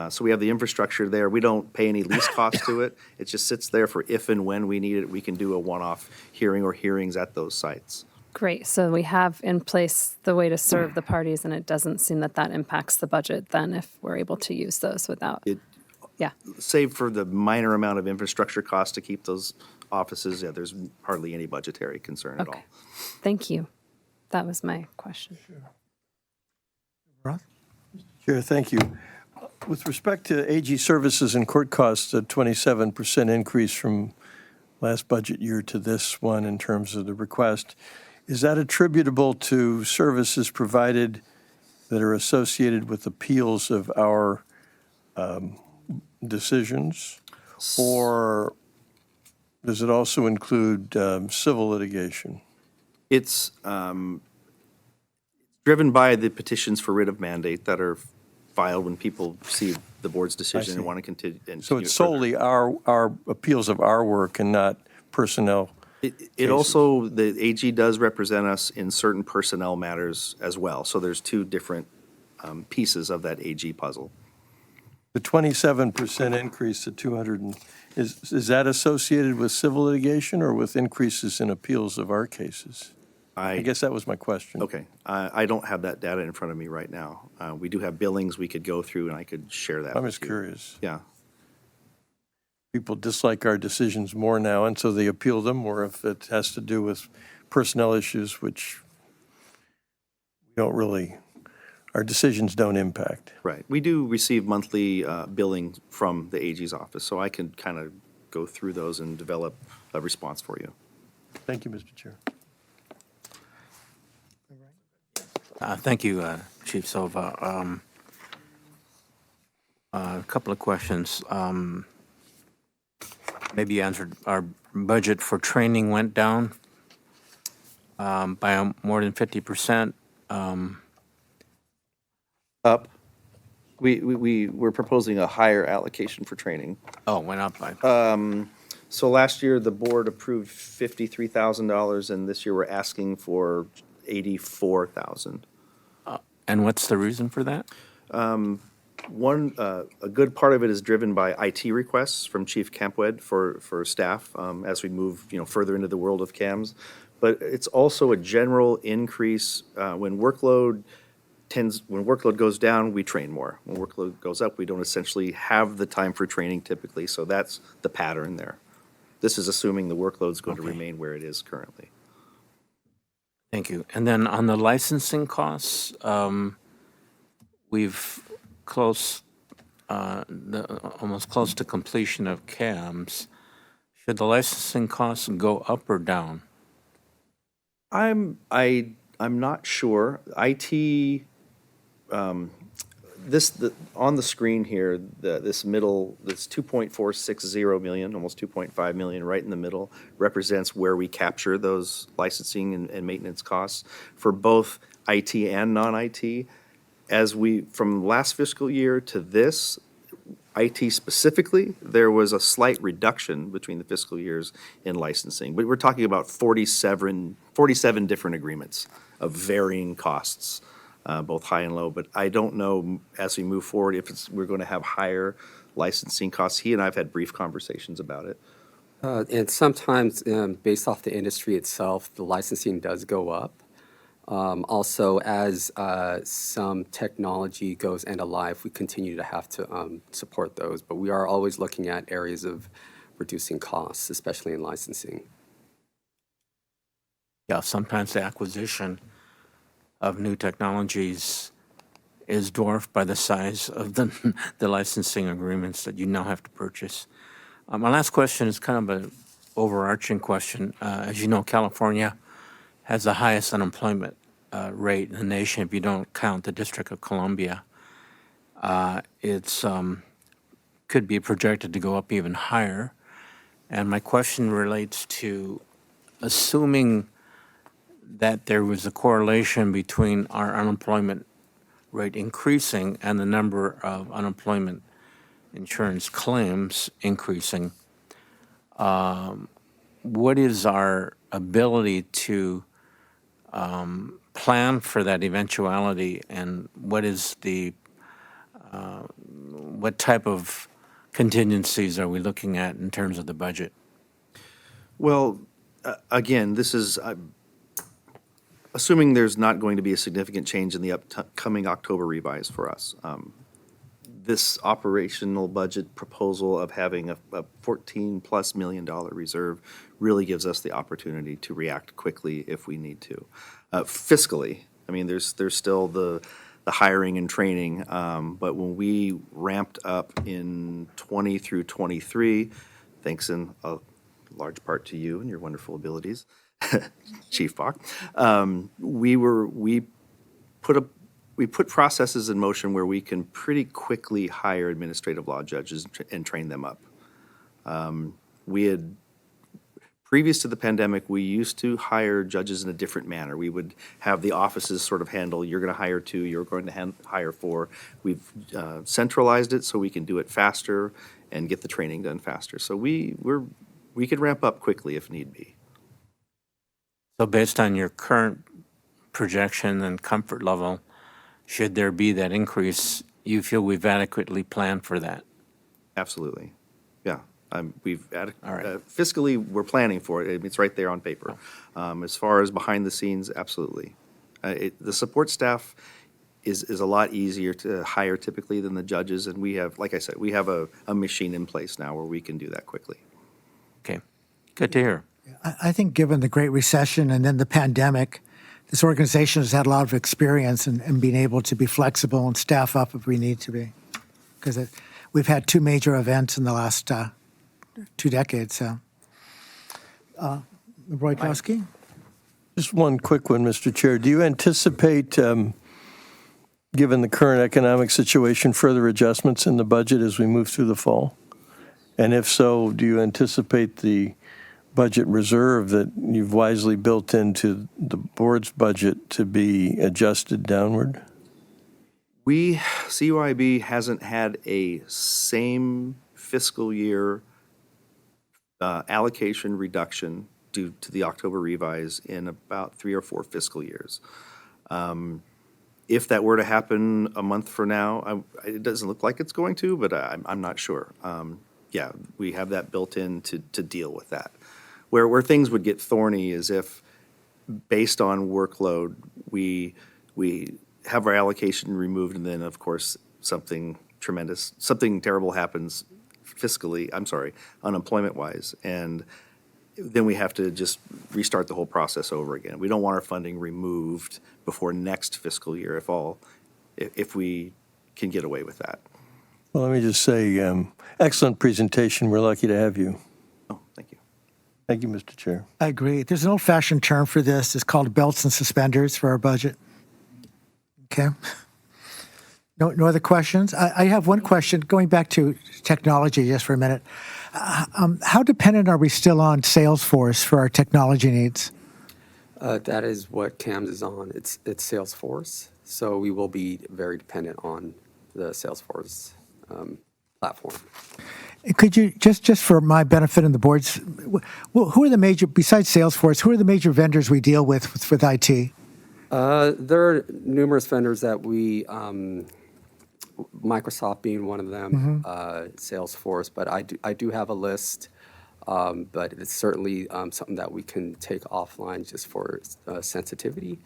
So we have the infrastructure there. We don't pay any lease cost to it. It just sits there for if and when we need it. We can do a one-off hearing or hearings at those sites. Great. So we have in place the way to serve the parties, and it doesn't seem that that impacts the budget then if we're able to use those without. Yeah. Save for the minor amount of infrastructure costs to keep those offices, there's hardly any budgetary concern at all. Thank you. That was my question. Ross? Chair, thank you. With respect to AG services and court costs, a 27% increase from last budget year to this one in terms of the request, is that attributable to services provided that are associated with appeals of our decisions, or does it also include civil litigation? It's driven by the petitions for writ of mandate that are filed when people receive the board's decision and want to continue. So it's solely our appeals of our work and not personnel. It also, the AG does represent us in certain personnel matters as well. So there's two different pieces of that AG puzzle. The 27% increase to 200, is that associated with civil litigation or with increases in appeals of our cases? I guess that was my question. Okay. I don't have that data in front of me right now. We do have billings we could go through, and I could share that I'm with just you. curious. Yeah. People dislike our decisions more now, and so they appeal them, or if it has to do with personnel issues, which we don't really our decisions don't impact. Right. We do receive monthly billing from the AG's office, so I can kind of go through those and develop a response for you. Thank you, Mr. Chair. Thank you, Chief Silva. A couple of questions. Maybe you answered, our budget for training went down by more than 50%. Up. We're proposing a higher allocation for training. Oh, went up by, So last year, the board approved $53,000, and this year we're asking for $84,000. and what's the reason for that? A good part of it is driven by IT requests from Chief Campwed for staff as we move, further into the world of CAMS. But it's also a general increase when workload goes down, we train more. When workload goes up, we don't essentially have the time for training typically. So that's the pattern there. This is assuming the workload's going to remain where it is currently. Thank you. And then on the licensing costs, we've almost close to completion of CAMS. Should the licensing costs go up or down? I'm not sure. IT, on the screen here, this 2.460 million, almost 2.5 million, right in the middle, represents where we capture those licensing and maintenance costs for both IT and non-IT. From last fiscal year to this, IT specifically, there was a slight reduction between the fiscal years in licensing. But we're talking about 47 different agreements of varying costs, both high and low. But I don't know, as we move forward, if we're going to have higher licensing costs. He and I have had brief conversations about it. And sometimes, based off the industry itself, the licensing does go up. Also, as some technology goes end of life, we continue to have to support those. But we are always looking at areas of reducing costs, especially in licensing. Yeah, sometimes the acquisition of new technologies is dwarfed by the size of the licensing agreements that you now have to purchase. My last question is kind of an overarching question. As you know, California has the highest unemployment rate in the nation if you don't count the District of Columbia. It's could be projected to go up even higher. And my question relates to assuming that there was a correlation between our unemployment rate increasing and the number of unemployment insurance claims increasing. What is our ability to plan for that eventuality, and what is what type of contingencies are we looking at in terms of the budget? Well, again, this is assuming there's not going to be a significant change in the upcoming October revise for us. This operational budget proposal of having a $14+ million reserve really gives us the opportunity to react quickly if we need to. Fiscally, I mean, there's still the hiring and training, but when we ramped up in 20 through 23, thanks in a large part to you and your wonderful abilities, Chief Bach, we put processes in motion where we can pretty quickly hire administrative law judges and train them up. Previous to the pandemic, we used to hire judges in a different manner. We would have the offices sort of handle, you're going to hire 2, you're going to hire 4. We've centralized it so we can do it faster and get the training done faster. So we could ramp up quickly if need be. So based on your current projection and comfort level, should there be that increase, you feel we've adequately planned for that? Absolutely. Yeah. We've added, All right. Fiscally, we're planning for it. It's right there on paper. As far as behind the scenes, absolutely. The support staff is a lot easier to hire typically than the judges, and we have, like I said, we have a machine in place now where we can do that quickly. Okay, good to hear. I think given the Great Recession and then the pandemic, this organization has had a lot of experience in being able to be flexible and staff up if we need to be. Because we've had 2 major events in the last 2 decades. So, Roykowski? Just one quick one, Mr. Chair. Do you anticipate, given the current economic situation, further adjustments in the budget as we move through the fall? And if so, do you anticipate the budget reserve that you've wisely built into the board's budget to be adjusted downward? CUIB hasn't had a same fiscal year allocation reduction due to the October revise in about 3 or 4 fiscal years. If that were to happen a month from now, it doesn't look like it's going to, but I'm not sure. Yeah, we have that built in to deal with that. Where things would get thorny is if, based on workload, we have our allocation removed, and then, of course, something terrible happens fiscally, unemployment-wise, and then we have to just restart the whole process over again. We don't want our funding removed before next fiscal year, if we can get away with that. Well, let me just say, excellent presentation. We're lucky to have you. Oh, thank you. Thank you, Mr. Chair. I agree. There's an old-fashioned term for this. It's called belts and suspenders for our budget. Okay. No other questions? I have one question, going back to technology just for a minute. How dependent are we still on Salesforce for our technology needs? That is what CAMS is on. It's Salesforce. So we will be very dependent on the Salesforce platform. Could you, just for my benefit and the board's, who are the major, besides Salesforce, who are the major vendors we deal with IT? There are numerous vendors that we, Microsoft being one of them, Salesforce, but I do have a list, but it's certainly something that we can take offline just for sensitivity.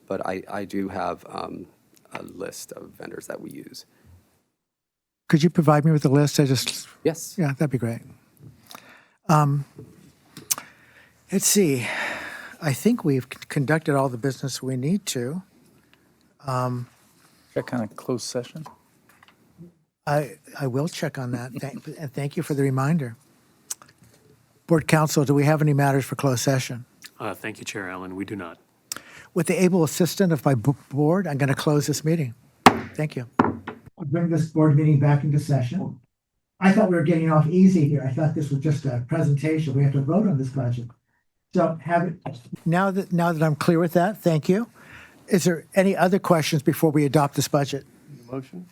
But I do have a list of vendors that we use. Could you provide me with a list? Yes. Yeah, that'd be great. Let's see. I think we've conducted all the business we need to. Check on a closed session. I will check on that. And thank you for the reminder. Board Counsel, do we have any matters for closed session? Thank you, Chair Allen. We do not. With the able assistance of my board, I'm going to close this meeting. Thank you. I'll bring this board meeting back into session. I thought we were getting off easy here. I thought this was just a presentation. We have to vote on this budget. So now that I'm clear with that, thank you. Is there any other questions before we adopt this budget? Motion?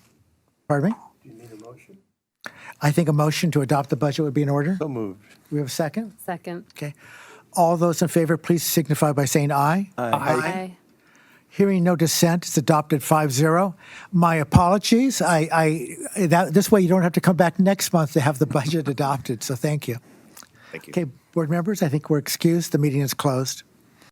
Pardon me? Do you need a motion? I think a motion to adopt the budget would be in order. So moved. Do we have a second? Second. Okay. All those in favor, please signify by saying aye. Aye. Hearing no dissent, it's adopted 5-0. My apologies. This way you don't have to come back next month to have the budget adopted, so thank you. Thank you. Okay, board members, I think we're excused. The meeting is closed.